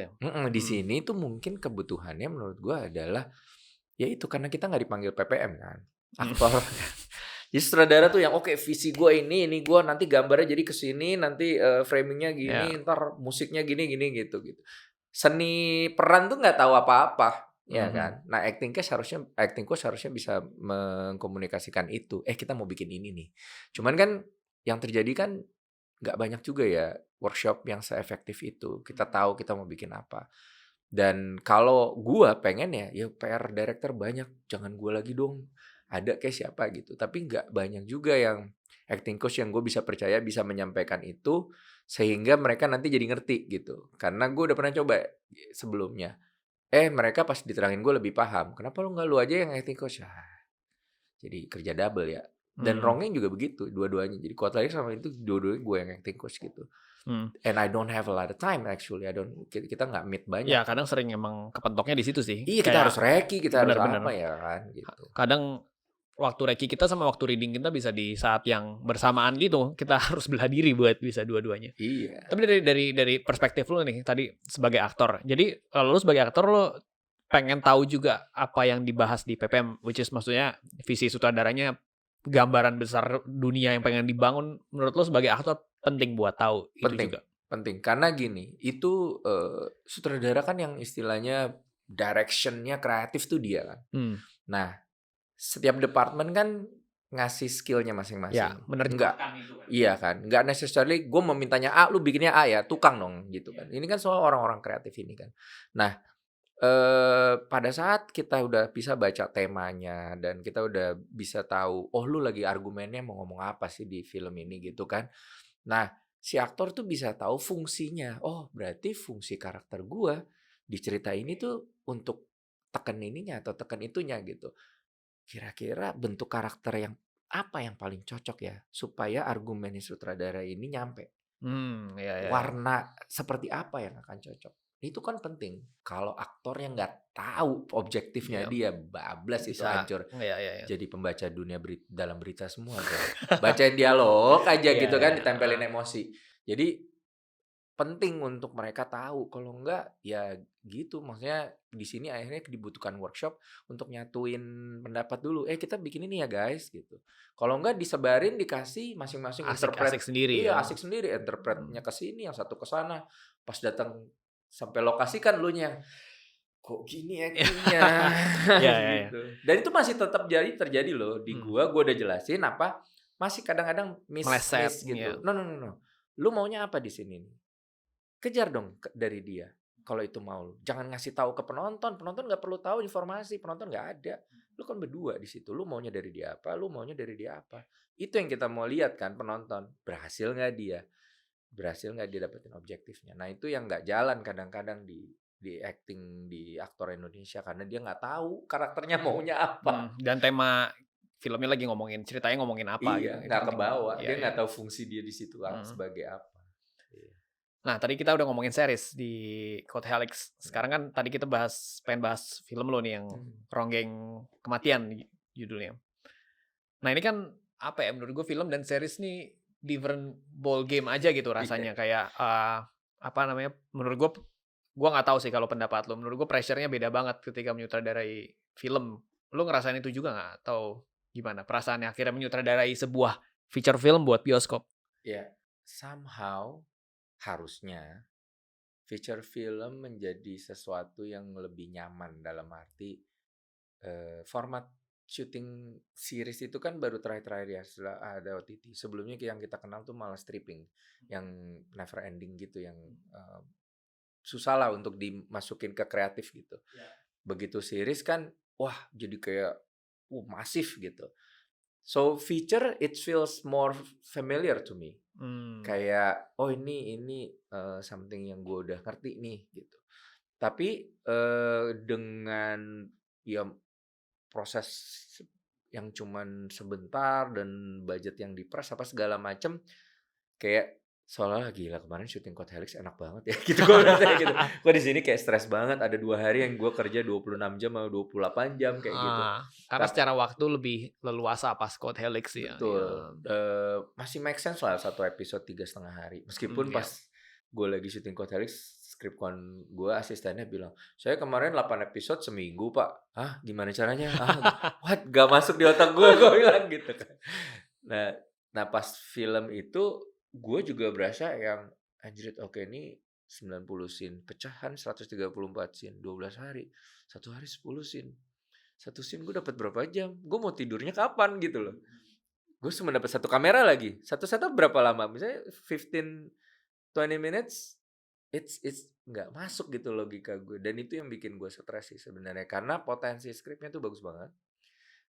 di sini tuh mungkin kebutuhannya menurut gue adalah ya itu karena kita nggak dipanggil PPM kan. aktor. Jadi sutradara tuh yang oke, visi gue ini gue nanti gambarnya jadi kesini, nanti framingnya gini, ntar musiknya gini gitu. Seni peran tuh nggak tahu apa-apa, ya kan. Nah acting coach harusnya bisa mengkomunikasikan itu. Kita mau bikin ini nih. Cuman kan yang terjadi kan nggak banyak juga ya workshop yang seefektif itu. Kita tahu kita mau bikin apa. Dan kalau gua pengen ya PR director banyak, jangan gua lagi dong. Ada kayak siapa gitu. Tapi nggak banyak juga yang acting coach yang gue bisa percaya bisa menyampaikan itu sehingga mereka nanti jadi ngerti gitu. Karena gue udah pernah coba sebelumnya. Mereka pas diterangin gue lebih paham. Kenapa nggak lu aja yang acting coach? Jadi kerja double ya. Dan Rongeng juga begitu, dua-duanya. Jadi Kuat Lari sama itu dua-duanya gue yang acting coach gitu. And I don't have a lot of time actually. Kita nggak meet banyak. Ya kadang sering emang kepentoknya di situ sih. Iya, kita harus reki, kita harus apa ya kan gitu. Kadang waktu reki kita sama waktu reading kita bisa di saat yang bersamaan gitu. Kita harus belah diri buat bisa dua-duanya. Iya. Tapi dari perspektif lu nih tadi sebagai aktor. Jadi kalau lu sebagai aktor lu pengen tahu juga apa yang dibahas di PPM, which is maksudnya visi sutradaranya, gambaran besar dunia yang pengen dibangun. Menurut lu sebagai aktor penting buat tahu itu juga. Penting karena gini, itu sutradara kan yang istilahnya directionnya kreatif tuh dia kan. Nah, setiap departemen kan ngasih skillnya masing-masing. Ya, Enggak, iya kan. Enggak necessarily gue memintanya A, lu bikinnya A ya, tukang dong gitu kan. Ini kan soal orang-orang kreatif ini kan. Nah, pada saat kita udah bisa baca temanya dan kita udah bisa tahu, oh lu lagi argumennya mau ngomong apa sih di film ini gitu kan. Nah, si aktor tuh bisa tahu fungsinya. Oh, berarti fungsi karakter gua di cerita ini tuh untuk tekan ininya atau tekan itunya gitu. Kira-kira bentuk karakter yang apa yang paling cocok ya supaya argumen sutradara ini nyampe. Ya. Warna seperti apa yang akan cocok. Itu kan penting. Kalau aktornya nggak tahu objektifnya dia, bablas itu hancur. Ya. Jadi pembaca dunia dalam berita semua. Bacain dialog aja gitu kan, ditempelin emosi. Jadi penting untuk mereka tahu. Kalau enggak ya gitu. Maksudnya di sini akhirnya dibutuhkan workshop untuk nyatuin pendapat dulu. Kita bikin ini ya guys gitu. Kalau enggak disebarin, dikasih masing-masing interpret sendiri. Iya, asik sendiri. Interpretnya ke sini, yang satu ke sana. Pas datang sampai lokasi kan lu nya kok gini actingnya gitu. Dan itu masih tetap terjadi loh di gua udah jelasin apa masih kadang-kadang miss gitu. No. Lu maunya apa di sini nih? Kejar dong dari dia. Kalau itu mau, jangan ngasih tahu ke penonton. Penonton nggak perlu tahu informasi, penonton nggak ada. Lu kan berdua di situ. Lu maunya dari dia apa? Lu maunya dari dia apa? Itu yang kita mau lihat kan penonton. Berhasil nggak dia? Berhasil nggak dia dapetin objektifnya. Nah itu yang nggak jalan kadang-kadang di acting di aktor Indonesia karena dia nggak tahu karakternya maunya apa. Dan tema filmnya lagi ceritanya ngomongin apa gitu. Nggak kebawa. Dia nggak tahu fungsi dia di situ sebagai apa. Nah tadi kita udah ngomongin series di Code Helix. Sekarang kan tadi kita pengen bahas film lo nih yang Ronggeng Kematian judulnya. Nah ini kan apa ya, menurut gue film dan series nih different ball game aja gitu rasanya. Kayak apa namanya, menurut gue nggak tahu sih kalau pendapat lo. Menurut gue pressure-nya beda banget ketika menyutradarai film. Lo ngerasain itu juga nggak? Atau gimana perasaannya akhirnya menyutradarai sebuah feature film buat bioskop? Ya, somehow harusnya feature film menjadi sesuatu yang lebih nyaman dalam arti format syuting series itu kan baru terakhir ya setelah ada OTT. Sebelumnya yang kita kenal tuh malah stripping yang never ending gitu, yang susah lah untuk dimasukin ke kreatif gitu. Begitu series kan wah jadi kayak masif gitu. So feature it feels more familiar to me. Kayak oh ini something yang gue udah ngerti nih gitu. Tapi dengan ya proses yang cuman sebentar dan budget yang diperas apa segala macem, kayak soalnya gila kemarin syuting Code Helix enak banget ya gitu gue rasanya gitu. Gue di sini kayak stres banget, ada 2 hari yang gue kerja 26 jam atau 28 jam kayak gitu. Karena secara waktu lebih leluasa pas Code Helix ya. Betul. Masih make sense lah satu episode 3,5 hari. Meskipun pas gue lagi syuting Code Helix skripkon gue asistennya bilang, "Saya kemarin 8 episode seminggu, Pak." "Hah, gimana caranya?" What? Gak masuk di otak gue bilang gitu kan. Nah nah pas film itu, gue juga berasa yang, anjrit oke ini 90 scene, pecahan 134 scene, 12 hari. 1 hari 10 scene. 1 scene gue dapat berapa jam? Gue mau tidurnya kapan gitu loh. Gue cuma dapat 1 kamera lagi. Satu setup berapa lama? Misalnya 15-20 minutes, it's nggak masuk gitu logika gue. Dan itu yang bikin gue stres sih sebenarnya. Karena potensi skripnya tuh bagus banget.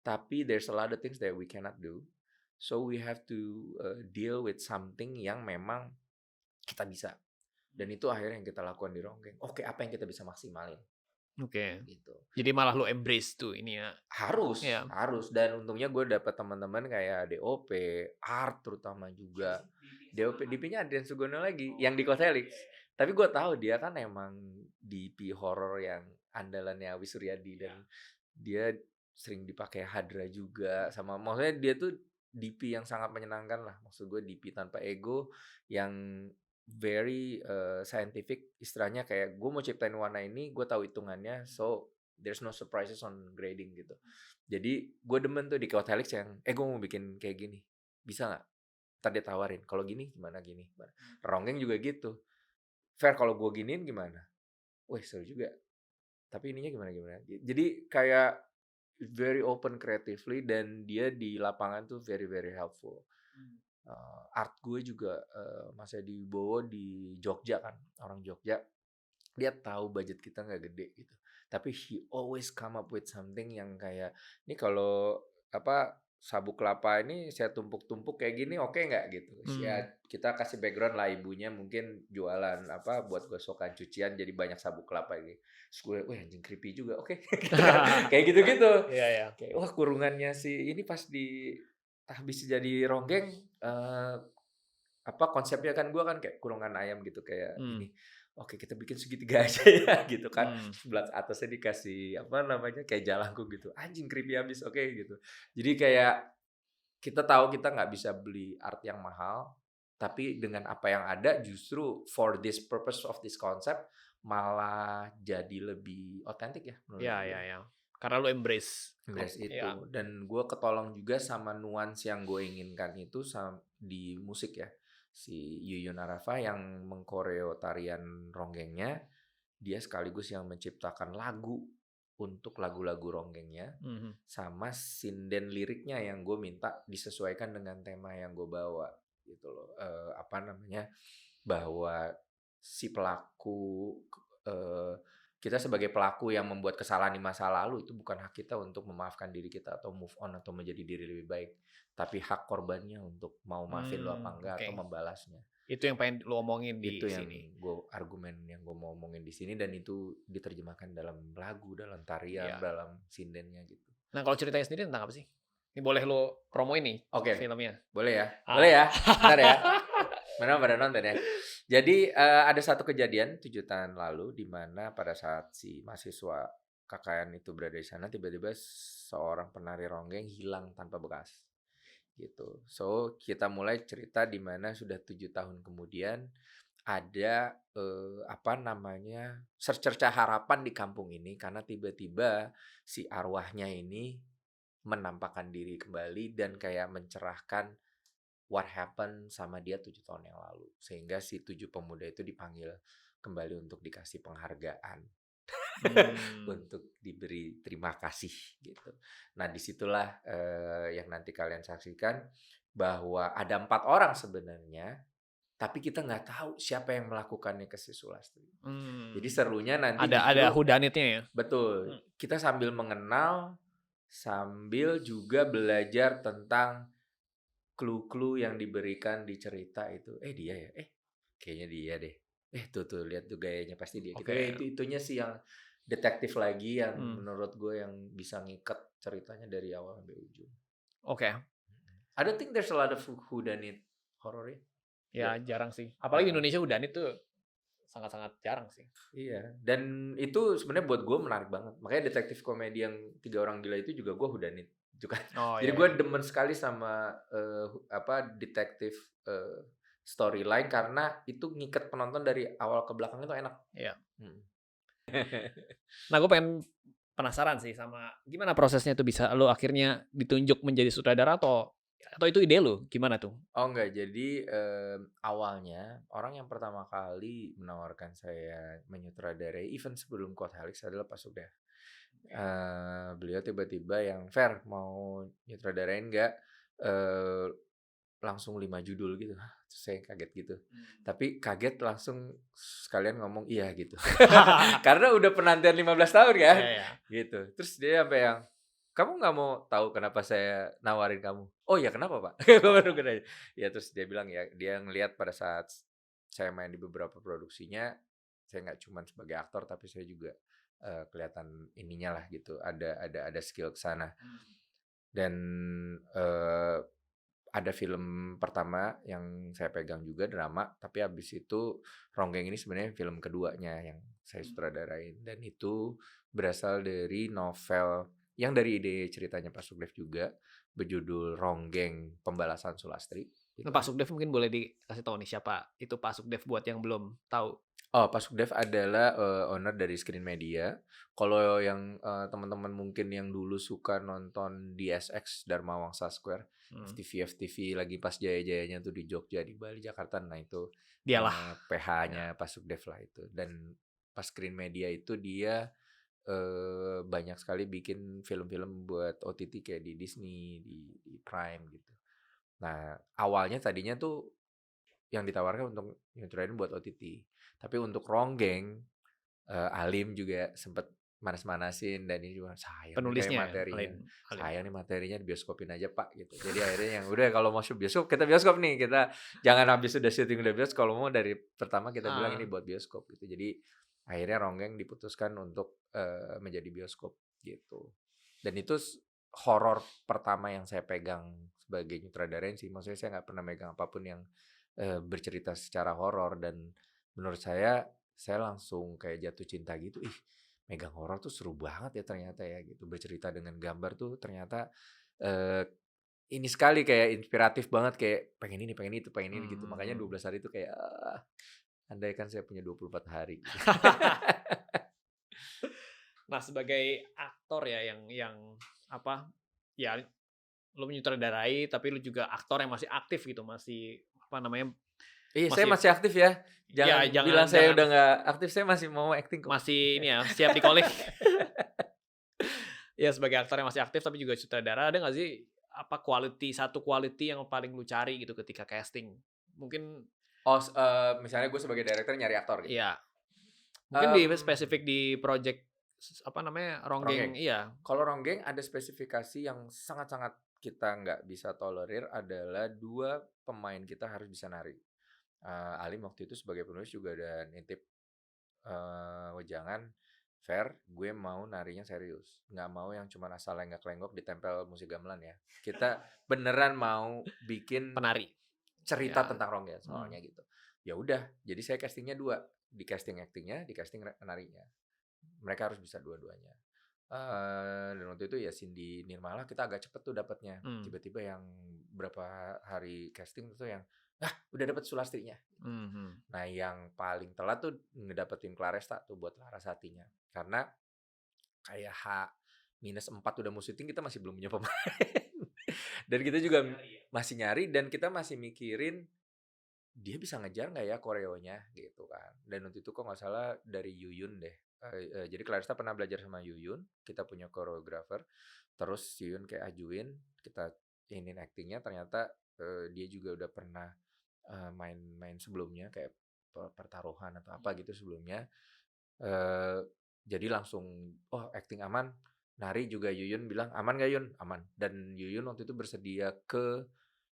Tapi there's a lot of things that we cannot do. So we have to deal with something yang memang kita bisa. Dan itu akhirnya yang kita lakukan di Ronggeng. Oke, apa yang kita bisa maksimalin Oke. gitu. Jadi malah lu embrace tuh ini ya. Harus, Iya. harus. Dan untungnya gue dapat teman-teman kayak DOP, Art terutama juga. DOP, DP-nya Adrian Sugono lagi, yang di Kotelix. Tapi gue tahu dia kan emang DP horror yang andalannya Awi Suryadi dan dia sering dipakai Hadra juga sama, maksudnya dia tuh DP yang sangat menyenangkan lah. Maksud gue DP tanpa ego yang very scientific, istilahnya kayak gue mau ciptain warna ini, gue tahu hitungannya, so there's no surprises on grading gitu. Jadi gue demen tuh di Kotelix yang gue mau bikin kayak gini, bisa nggak? Ntar dia tawarin, kalau gini gimana gini. Ronggeng juga gitu. Fair kalau gue giniin gimana? Wih seru juga. Tapi ininya gimana. Jadi kayak very open creatively dan dia di lapangan tuh very very helpful. Art gue juga Mas Edi Wibowo di Jogja kan, orang Jogja. Dia tahu budget kita nggak gede gitu. Tapi he always come up with something yang kayak, ini kalau apa sabuk kelapa ini saya tumpuk-tumpuk kayak gini oke nggak gitu. Ya kita kasih background lah, ibunya mungkin jualan apa buat gosokan cucian jadi banyak sabuk kelapa ini. Terus gue, wah anjing creepy juga, oke. Kayak gitu-gitu. Iya. Kayak wah kurungannya si ini pas di habis jadi Ronggeng, apa konsepnya kan gue kan kayak kurungan ayam gitu kayak ini. Oke kita bikin segitiga aja ya gitu kan. Sebelah atasnya dikasih apa namanya kayak jalangkung gitu. Anjing creepy abis, oke gitu. Jadi kayak kita tahu kita nggak bisa beli art yang mahal, tapi dengan apa yang ada justru for this purpose of this concept malah jadi lebih otentik ya menurut gue. Iya. Karena lu embrace itu. ya. Dan gue ketolong juga sama nuans yang gue inginkan itu di musik ya. Si Yuyun Arafa yang mengkoreo tarian ronggengnya, dia sekaligus yang menciptakan lagu untuk lagu-lagu ronggengnya, sama sinden liriknya yang gue minta disesuaikan dengan tema yang gue bawa gitu loh. Apa namanya, bahwa si pelaku kita sebagai pelaku yang membuat kesalahan di masa lalu itu bukan hak kita untuk memaafkan diri kita atau move on atau menjadi diri lebih baik, tapi hak korbannya untuk mau maafin lo apa enggak atau membalasnya. Itu yang pengen lo omongin di itu sini. Yang argumen yang gue mau omongin di sini, dan itu diterjemahkan dalam lagu, dalam tarian, dalam sindennya gitu. Nah kalau ceritanya sendiri tentang apa sih? Ini boleh lo promoin nih filmnya. Boleh ya? Boleh ya? Bentar ya. Mana pada nonton ya. Jadi ada satu kejadian 7 tahun lalu di mana pada saat si mahasiswa KKN itu berada di sana, tiba-tiba seorang penari ronggeng hilang tanpa bekas. Gitu. So kita mulai cerita di mana sudah 7 tahun kemudian ada apa namanya secercah harapan di kampung ini karena tiba-tiba si arwahnya ini menampakkan diri kembali dan kayak mencerahkan what happened sama dia 7 tahun yang lalu, sehingga si 7 pemuda itu dipanggil kembali untuk dikasih penghargaan. Untuk diberi terima kasih gitu. Nah disitulah yang nanti kalian saksikan bahwa ada 4 orang sebenarnya, tapi kita nggak tahu siapa yang melakukannya ke si Sulastri. Jadi serunya nanti ada whodunitnya ya. Betul. Kita sambil mengenal, sambil juga belajar tentang clue-clue yang diberikan di cerita itu. Dia ya, kayaknya dia deh. Tuh lihat tuh gayanya pasti dia. Gitu. Itunya sih yang detektif lagi yang menurut gue yang bisa ngikat ceritanya dari awal sampai ujung. Oke. I don't think there's a lot of whodunit horror ya. Ya jarang sih. Apalagi Indonesia whodunit tuh sangat-sangat jarang sih. Iya. Dan itu sebenarnya buat gue menarik banget. Makanya detektif komedi yang 3 Orang Gila itu juga gue whodunit juga. Jadi gue demen sekali sama detektif storyline karena itu ngikat penonton dari awal ke belakang itu enak. Iya. Mhm. Nah, gue pengen penasaran sih sama gimana prosesnya tuh bisa lo akhirnya ditunjuk menjadi sutradara atau itu ide lo? Gimana tuh? Oh enggak, jadi, awalnya orang yang pertama kali menawarkan saya menyutradarai even sebelum Quotehelix adalah Pak Sugeng. Beliau tiba-tiba yang, "Fer mau nyutradarain nggak?" Eee, Langsung 5 judul gitu. Terus saya kaget gitu. Tapi kaget langsung sekalian ngomong iya gitu. Karena udah penantian 15 tahun kan, Iya, iya. gitu. Terus dia sampai yang, "Kamu nggak mau tahu kenapa saya nawarin kamu?" "Oh ya kenapa Pak?" Gue baru nanya. Ya terus dia bilang ya, dia ngelihat pada saat saya main di beberapa produksinya, saya nggak cuman sebagai aktor tapi saya juga, kelihatan ininya lah gitu, ada skill ke sana. Dan, eee ada film pertama yang saya pegang juga drama, tapi habis itu Ronggeng ini sebenarnya film keduanya yang saya sutradarain dan itu berasal dari novel yang dari ide ceritanya Pak Sugeng juga berjudul Ronggeng Pembalasan Sulastri. Nah, Itu Pak Sugdev mungkin boleh dikasih tahu nih siapa itu Pak Sugdev buat yang belum tahu. Oh, Pak Sugdev adalah, owner dari Screen Media. Kalau yang, teman-teman mungkin yang dulu suka nonton DSX Dharma Wangsa Square, Hmm. FTV lagi pas jaya-jayanya tuh di Jogja, di Bali, Jakarta. Nah itu, Dialah. PH-nya Pak Sugdev lah itu. Dan pas Screen Media itu dia, banyak sekali bikin film-film buat OTT kayak di Disney, di Prime gitu. Nah, awalnya tadinya tuh yang ditawarkan untuk nyutradain buat OTT. Tapi untuk Ronggeng, Alim juga sempet manas-manasin dan ini juga, "Sayang nih kayak Penulisnya kan, materinya, Alim. sayang nih materinya dibioskopin aja Pak," gitu. Jadi akhirnya yang, "Udah kalau mau bioskop, kita bioskop nih, kita jangan habis udah syuting udah bioskop, kalau mau dari pertama kita bilang ini Ah, buat bioskop," gitu. Jadi akhirnya Ronggeng diputuskan untuk, menjadi bioskop gitu. Dan itu horor pertama yang saya pegang sebagai nyutradarain sih, maksudnya saya nggak pernah megang apapun yang, bercerita secara horor dan menurut saya langsung kayak jatuh cinta gitu, ih megang horor tuh seru banget ya ternyata ya gitu, bercerita dengan gambar tuh ternyata, eee, ini sekali kayak inspiratif banget kayak pengen ini gitu. Makanya hmm. 12 hari itu kayak, andaikan saya punya 24 hari. Nah, sebagai aktor ya yang apa, ya lu menyutradarai tapi lu juga aktor yang masih aktif gitu, masih apa namanya, Iya saya masih masih aktif ya, ya jangan bilang jangan saya jangan udah nggak aktif, saya masih mau acting kok. masih ini ya, siap di-calling. Ya sebagai aktor yang masih aktif tapi juga sutradara, ada nggak sih apa satu quality yang paling lu cari gitu ketika casting? Mungkin Oh, misalnya gue sebagai director nyari aktor gitu? ya, mungkin Mmm, spesifik di project apa namanya, Ronggeng. Ronggeng iya. Kalau Ronggeng ada spesifikasi yang sangat-sangat kita nggak bisa tolerir adalah 2 pemain kita harus bisa nari. Alim waktu itu sebagai penulis juga ada nitip, wejangan, "Fer, gue mau narinya serius, nggak mau yang cuma asal lenggak-lenggok ditempel musik gamelan ya. Kita beneran mau bikin Penari. cerita Ya. tentang Ronggeng Hmm. soalnya," gitu. Ya udah, jadi saya casting-nya 2, di casting aktingnya, di casting penarinya. Mereka harus bisa dua-duanya. Dan waktu itu ya Cindy Nirmala kita agak cepet tuh dapatnya. Hmm. Tiba-tiba yang berapa hari casting tuh yang, "Ah, udah dapet Sulastrinya." Mhm. Nah, yang paling telat tuh ngedapetin Claresta tuh buat Larasatinya. Karena kayak H-4 udah mau syuting kita masih belum punya pemain. Dan kita juga masih nyari dan kita masih mikirin dia bisa ngejar nggak ya koreonya gitu kan. Dan waktu itu kok nggak salah dari Yuyun deh. Jadi Clarista pernah belajar sama Yuyun, kita punya koreografer. Terus Yuyun kayak ajuin, kita iniin aktingnya ternyata dia juga udah pernah main-main sebelumnya kayak pertaruhan atau apa gitu sebelumnya. Eh, jadi langsung oh acting aman. Nari juga Yuyun bilang aman gak Yun? Aman. Dan Yuyun waktu itu bersedia ke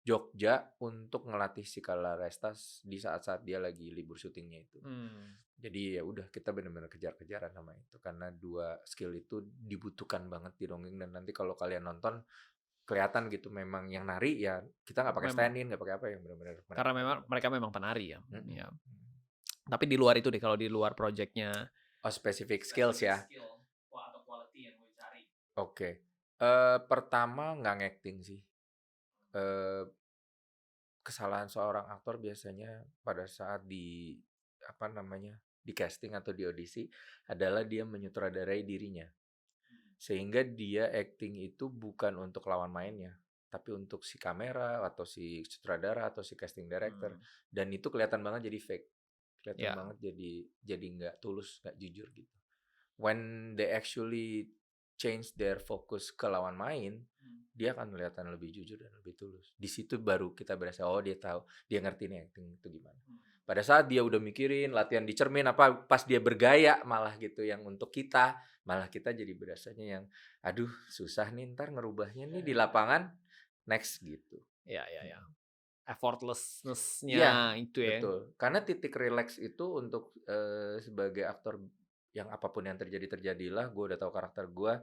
Jogja untuk ngelatih si Kala Restas di saat-saat dia lagi libur syutingnya itu. Hmm. Jadi ya udah kita benar-benar kejar-kejaran sama itu karena 2 skill itu dibutuhkan banget di dongeng dan nanti kalau kalian nonton kelihatan gitu memang yang nari ya kita nggak pakai Memang stand in, nggak pakai apa yang benar-benar karena mereka memang gitu. mereka memang penari ya. Mm-mm. Ya. Tapi di luar itu deh, kalau di luar projectnya Oh specific skills ya. skill atau quality yang gue cari. Oke. Pertama nggak ngacting sih. Eh kesalahan seorang aktor biasanya pada saat di di casting atau di audisi adalah dia menyutradarai dirinya. Sehingga dia acting itu bukan untuk lawan mainnya, tapi untuk si kamera atau si sutradara atau si casting director. Dan itu kelihatan banget jadi fake. Kelihatan Ya. banget jadi nggak tulus, nggak jujur gitu. When they actually change their focus ke lawan main, dia akan kelihatan lebih jujur dan lebih tulus. Di situ baru kita berasa, oh dia tahu, dia ngerti nih acting itu gimana. Pada saat dia udah mikirin latihan di cermin apa pas dia bergaya malah gitu yang untuk kita, malah kita jadi berasanya yang aduh susah nih ntar ngerubahnya nih di lapangan next gitu. Ya. Iya, Effortlessness-nya itu ya. betul. Karena titik relax itu untuk sebagai aktor yang apapun yang terjadilah, gue udah tahu karakter gue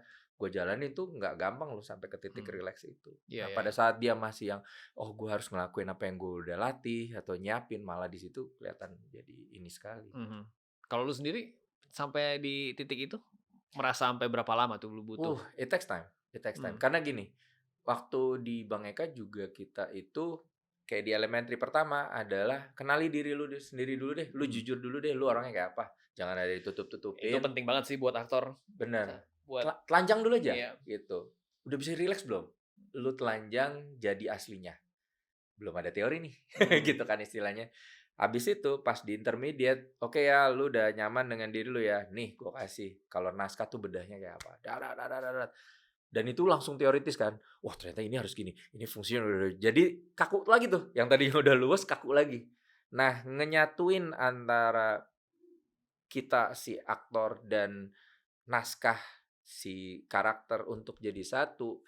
jalanin itu nggak gampang loh sampai ke titik relax itu. Iya, Nah, iya, pada iya. saat dia masih yang gue harus ngelakuin apa yang gue udah latih atau nyiapin, malah di situ kelihatan jadi ini sekali. Kalau lu sendiri sampai di titik itu merasa sampai berapa lama tuh lu butuh? It takes time. It takes time. Hmm. Karena gini, waktu di Bang Eka juga kita itu kayak di elementary pertama adalah kenali diri lu sendiri dulu deh. Lu jujur dulu deh, lu orangnya kayak apa. Jangan ada Itu ditutup-tutupin. penting banget sih buat aktor. Bener. Buat Telanjang dulu aja iya. gitu. Udah bisa relax belum? Lu telanjang jadi aslinya. Belum ada teori nih. Gitu kan istilahnya. Habis itu pas di intermediate, oke ya lu udah nyaman dengan diri lu ya. Nih gua kasih kalau naskah tuh bedahnya kayak apa. Darat. Dan itu langsung teoritis kan. Wah, ternyata ini harus gini. Ini fungsinya udah. Jadi kaku lagi tuh. Yang tadi udah luas kaku lagi. Nah, ngenyatuin antara kita si aktor dan naskah si karakter untuk jadi satu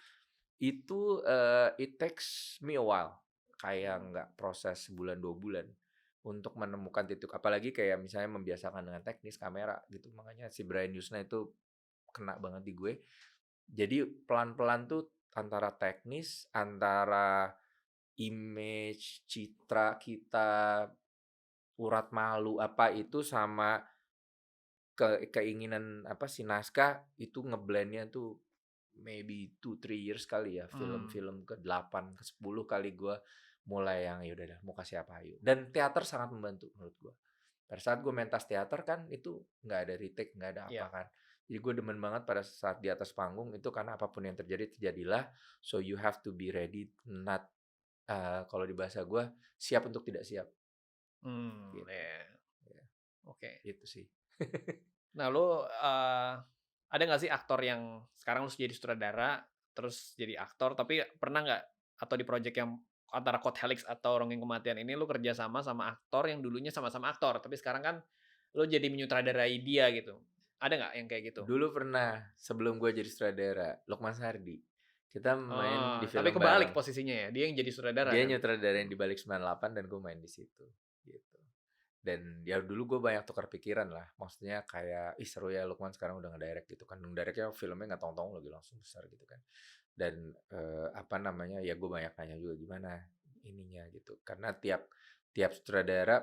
itu it takes me a while. Kayak nggak proses sebulan 2 bulan untuk menemukan titik, apalagi kayak misalnya membiasakan dengan teknis kamera gitu. Makanya si Brian Yusna itu kena banget di gue. Jadi pelan-pelan tuh antara teknis, antara image, citra kita, urat malu apa itu sama keinginan si naskah itu ngeblendnya tuh maybe 2-3 years kali ya. Film-film ke-8 ke-10 kali gue mulai yang ya udah dah mau kasih apa ayo. Dan teater sangat membantu menurut gue. Pada saat gue mentas teater kan itu nggak ada retake, nggak ada apa kan. Jadi gue demen banget pada saat di atas panggung itu karena apapun yang terjadi terjadilah. So you have to be ready, not kalau di bahasa gue siap untuk tidak siap. Gitu. Yeah. Ya, Oke. itu sih. Nah, lu ada nggak sih aktor yang sekarang lu jadi sutradara, terus jadi aktor, tapi pernah nggak atau di project yang antara Code Helix atau Rongeng Kematian ini lu kerja sama aktor yang dulunya sama-sama aktor, tapi sekarang kan lu jadi menyutradarai dia gitu. Ada nggak yang kayak gitu? Dulu pernah sebelum gue jadi sutradara, Lukman Sardi. Kita main di Tapi film kebalik bareng. posisinya ya. Dia yang jadi sutradara Dia kan? nyutradarain di balik 98 dan gue main di situ gitu. Dan ya dulu gue banyak tukar pikiran lah. Maksudnya kayak seru ya Lukman sekarang udah ngedirect gitu kan. Ngedirectnya filmnya nggak tong-tong lagi langsung besar gitu kan. Dan ya gue banyak nanya juga gimana ininya gitu. Karena tiap sutradara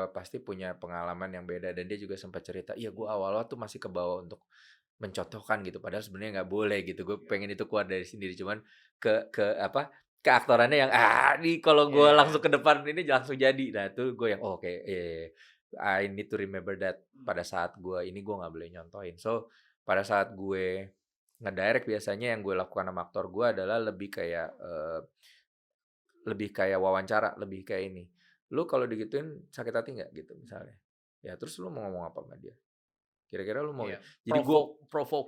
pasti punya pengalaman yang beda, dan dia juga sempat cerita, iya gue awal-awal tuh masih kebawa untuk mencontohkan gitu, padahal sebenarnya nggak boleh gitu. Gue pengen itu keluar dari sendiri, cuman keaktorannya yang nih kalau gue langsung ke depan ini langsung jadi. Nah itu gue yang oke, I need to remember that pada saat gue nggak boleh nyontohin. So pada saat gue ngedirect biasanya yang gue lakukan sama aktor gue adalah lebih kayak wawancara, lebih kayak ini. Lu kalau digituin sakit hati nggak gitu misalnya? Ya terus lu mau ngomong apa sama dia? Kira-kira lu mau jadi gue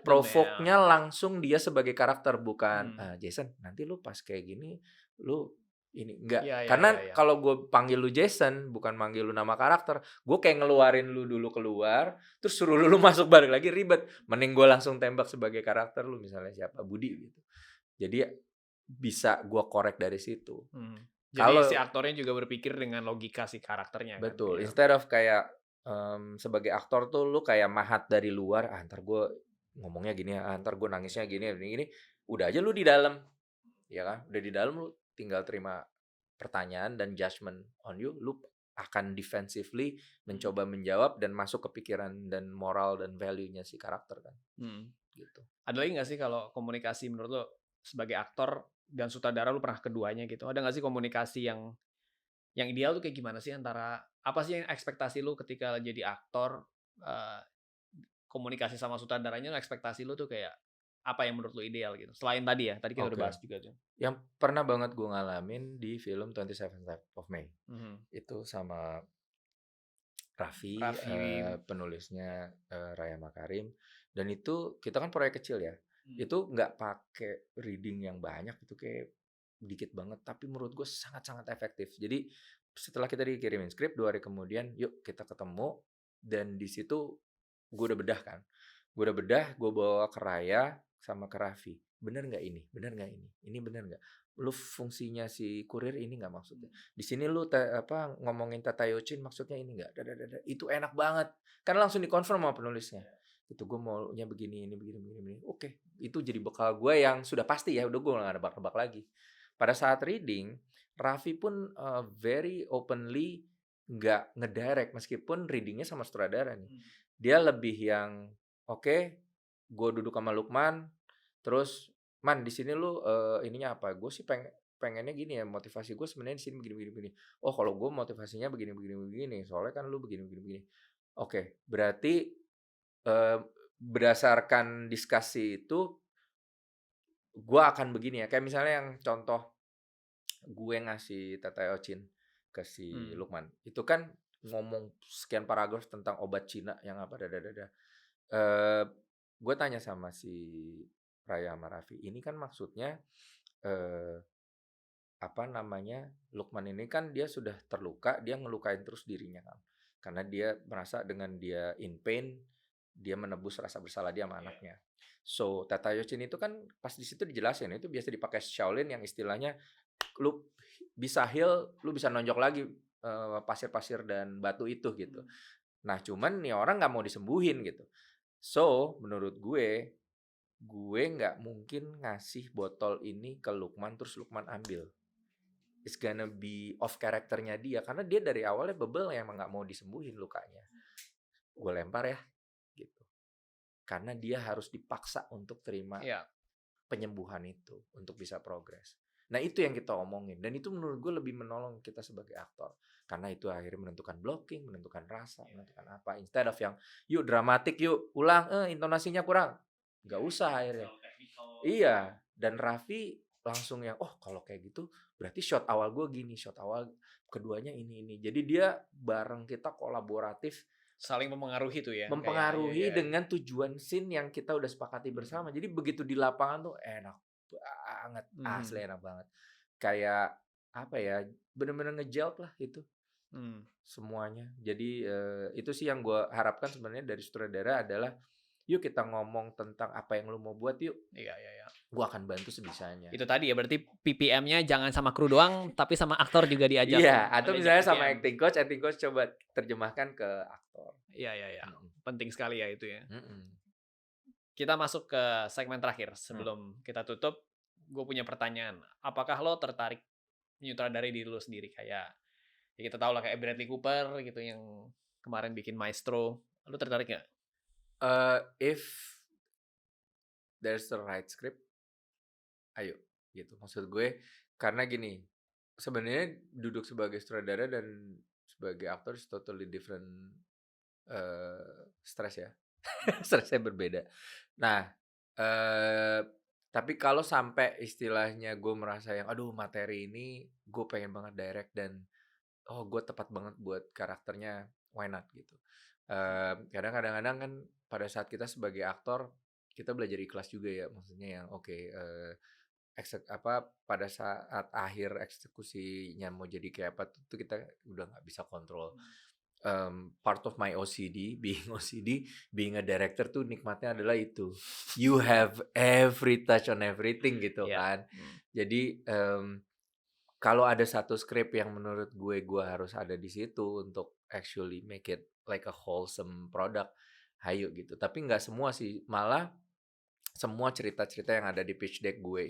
provoke-nya langsung dia sebagai karakter, bukan Jason nanti lu pas kayak gini lu ini enggak. Karena kalau gue panggil lu Jason bukan manggil lu nama karakter, gue kayak ngeluarin lu dulu keluar terus suruh lu masuk balik lagi ribet. Mending gue langsung tembak sebagai karakter lu, misalnya siapa Budi gitu. Jadi bisa gue korek dari situ. Jadi si aktornya juga berpikir dengan logika si karakternya. Betul. Kan? Instead of kayak sebagai aktor tuh lu kayak mahat dari luar, ntar gue ngomongnya gini, ntar gue nangisnya gini. Udah aja lu di dalam, ya kan? Udah di dalam lu tinggal terima pertanyaan dan judgment on you. Lu akan defensively mencoba menjawab dan masuk ke pikiran dan moral dan value-nya si karakter kan. Gitu. Ada lagi nggak sih kalau komunikasi menurut lo sebagai aktor dan sutradara lu pernah keduanya gitu. Ada nggak sih komunikasi yang ideal tuh kayak gimana sih antara apa sih yang ekspektasi lu ketika jadi aktor, eee, komunikasi sama sutradaranya, ekspektasi lu tuh kayak apa yang menurut lu ideal gitu? Selain tadi ya, tadi kita udah bahas Oke. juga tuh. Yang pernah banget gue ngalamin di film 27 Steps of May. Mhm. Itu sama Raffi, Raffi. penulisnya, Raya Makarim, dan itu kita kan proyek kecil ya, Mhm. itu nggak pakai reading yang banyak, itu kayak dikit banget, tapi menurut gue sangat-sangat efektif. Jadi setelah kita dikirimin skrip, 2 hari kemudian, "Yuk kita ketemu," dan di situ gue udah bedah kan. Gue udah bedah, gue bawa ke Raya sama ke Raffi, "Bener nggak ini? Bener nggak ini? Ini bener nggak? Lu fungsinya si kurir ini nggak maksudnya? Di sini lu ngomongin Tatayocin maksudnya ini enggak, itu enak banget." Kan langsung dikonfirm sama penulisnya. Itu gue maunya begini, ini begini begini begini. Oke, itu jadi bekal gue yang sudah pasti ya, udah gue nggak nebak-nebak lagi. Pada saat reading, Raffi pun, very openly nggak ngedirect meskipun readingnya sama sutradara nih. Dia lebih yang, "Oke, gue duduk sama Lukman, terus, Man di sini lu, ininya apa?" "Gue sih pengennya gini ya, motivasi gue sebenarnya di sini begini begini begini." "Oh kalau gue motivasinya begini begini begini, soalnya kan lu begini begini begini." Oke, berarti, eee, berdasarkan diskusi itu, gue akan begini ya, kayak misalnya yang contoh gue ngasih Teteh Ocin ke si Mmm. Lukman, itu kan ngomong sekian paragraf tentang obat Cina yang apa eee, gue tanya sama si Raya sama Raffi, "Ini kan maksudnya, eee, apa namanya, Lukman ini kan dia sudah terluka, dia ngelukain terus dirinya kan. Karena dia merasa dengan dia in pain, dia menebus rasa bersalah dia sama anaknya. So, Tatayocin itu kan pas di situ dijelasin, itu biasa dipakai Shaolin yang istilahnya lu bisa heal, lu bisa nonjok lagi, pasir-pasir dan batu itu gitu. Nah, cuman nih orang nggak mau disembuhin gitu. So, menurut gue nggak mungkin ngasih botol ini ke Lukman terus Lukman ambil. It's gonna be off karakternya dia karena dia dari awalnya bebel yang emang nggak mau disembuhin lukanya. Gue lempar ya gitu. Karena dia harus dipaksa untuk terima Iya. penyembuhan itu untuk bisa progres. Nah itu yang kita omongin dan itu menurut gue lebih menolong kita sebagai aktor karena itu akhirnya menentukan blocking, menentukan rasa, menentukan apa. Instead of yang yuk dramatik yuk ulang, intonasinya kurang, nggak usah akhirnya. Iya, dan Raffi langsung yang, "Oh kalau kayak gitu berarti shot awal gue gini, shot awal keduanya ini." Jadi dia bareng kita kolaboratif, Saling mempengaruhi tuh ya, kayak ya mempengaruhi ya. dengan tujuan scene yang kita udah sepakati bersama. Jadi begitu di lapangan tuh enak banget, asli Mhm. enak banget. Kayak apa ya, bener-bener ngejelt lah itu Mmm. semuanya. Jadi, itu sih yang gue harapkan sebenarnya dari sutradara adalah, "Yuk kita ngomong tentang apa yang lu mau buat yuk, Iya iya iya. gue akan bantu sebisanya." Itu tadi ya berarti PPM-nya jangan sama kru doang, tapi sama aktor juga diajak Iya, tuh, atau diajak misalnya sama PPM. acting coach coba terjemahkan ke aktor. Iya iya iya, Mhm, penting sekali ya itu ya. mhm, Kita masuk ke segmen terakhir, mmm. sebelum kita tutup, gue punya pertanyaan, apakah lo tertarik menyutradarai diri lo sendiri? Kayak, ya kita tahu lah kayak Bradley Cooper gitu yang kemarin bikin Maestro, lo tertarik nggak? If there's the right script, ayo, gitu. Maksud gue karena gini, sebenarnya duduk sebagai sutradara dan sebagai aktor is totally different, stress ya. Stresnya berbeda. Nah, eee, tapi kalau sampai istilahnya gue merasa yang, "Aduh materi ini gue pengen banget direct dan, oh gue tepat banget buat karakternya, why not?" Gitu. Kadang kadang-kadang kan pada saat kita sebagai aktor, kita belajar ikhlas juga ya, maksudnya yang oke, pada saat akhir eksekusinya mau jadi kayak apa tuh kita udah nggak bisa kontrol. Part of my OCD, being OCD, being a director tuh nikmatnya adalah itu. You have every touch on everything gitu Iya, kan. Jadi, kalau ada satu skrip yang menurut gue harus ada di situ untuk actually make it like a wholesome product, hayo gitu. Tapi nggak semua sih, malah semua cerita-cerita yang ada di pitch deck gue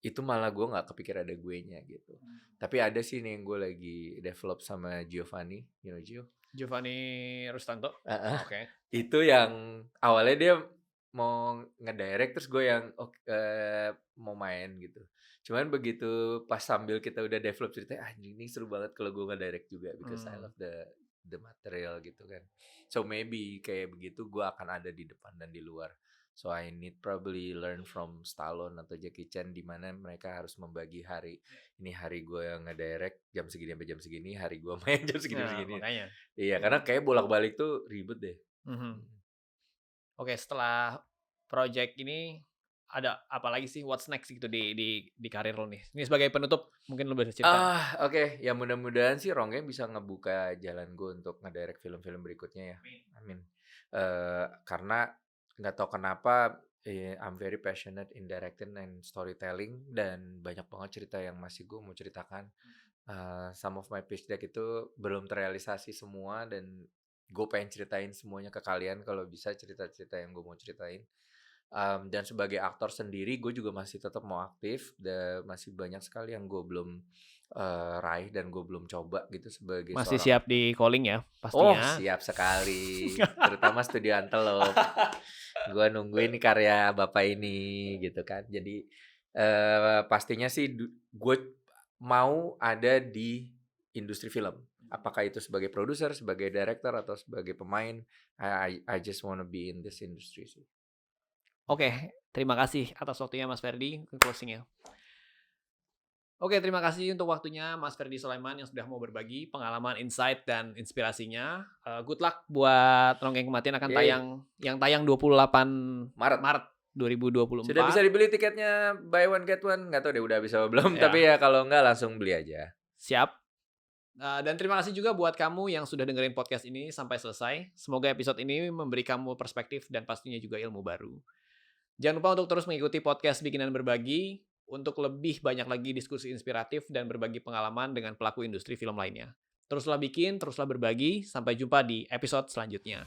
itu malah gue nggak kepikir ada guenya gitu. Tapi ada sih nih yang gue lagi develop sama Giovanni, you know Gio? Giovanni Rustanto? Heeh, Oke. itu yang awalnya dia mau ngedirect terus gue yang mau main gitu. Cuman begitu pas sambil kita udah develop ceritanya, anjing ini seru banget kalau gue ngedirect juga because I love the material gitu kan. So maybe kayak begitu gue akan ada di depan dan di luar. So I need probably learn from Stallone atau Jackie Chan di mana mereka harus membagi hari. Ini hari gue yang ngedirect jam segini sampai jam segini, hari gue main jam segini Nah, segini. makanya. Iya, karena kayak bolak-balik tuh ribet deh. Oke, setelah project ini ada apa lagi sih? What's next gitu di karir lo nih? Ini sebagai penutup mungkin lo bisa cerita. Oke. Ya mudah-mudahan sih Ronggeng bisa ngebuka jalan gue untuk ngedirect film-film berikutnya ya. Amin. Karena nggak tahu kenapa I'm very passionate in directing and storytelling dan banyak banget cerita yang masih gue mau ceritakan. Some of my pitch deck itu belum terrealisasi semua dan gue pengen ceritain semuanya ke kalian kalau bisa cerita-cerita yang gue mau ceritain. Dan sebagai aktor sendiri gue juga masih tetap mau aktif dan masih banyak sekali yang gue belum raih dan gue belum coba gitu sebagai Masih seorang. siap di calling ya Oh pastinya. siap sekali, terutama Studio Antelope. Gue nungguin karya bapak ini gitu kan. Jadi pastinya sih gue mau ada di industri film. Apakah itu sebagai produser, sebagai director atau sebagai pemain, I just wanna be in this industry sih. Oke, terima kasih atas waktunya Mas Ferdi ke closing-nya. Oke, terima kasih untuk waktunya Mas Ferdi Sulaiman yang sudah mau berbagi pengalaman, insight, dan inspirasinya. Good luck buat Ronggeng Kematian akan tayang 28 Maret 2024. Sudah bisa dibeli tiketnya buy one get one, nggak tahu deh udah bisa apa belum, tapi ya kalau nggak langsung beli aja. Siap. Dan terima kasih juga buat kamu yang sudah dengerin podcast ini sampai selesai. Semoga episode ini memberi kamu perspektif dan pastinya juga ilmu baru. Jangan lupa untuk terus mengikuti podcast Bikinan Berbagi untuk lebih banyak lagi diskusi inspiratif dan berbagi pengalaman dengan pelaku industri film lainnya. Teruslah bikin, teruslah berbagi. Sampai jumpa di episode selanjutnya.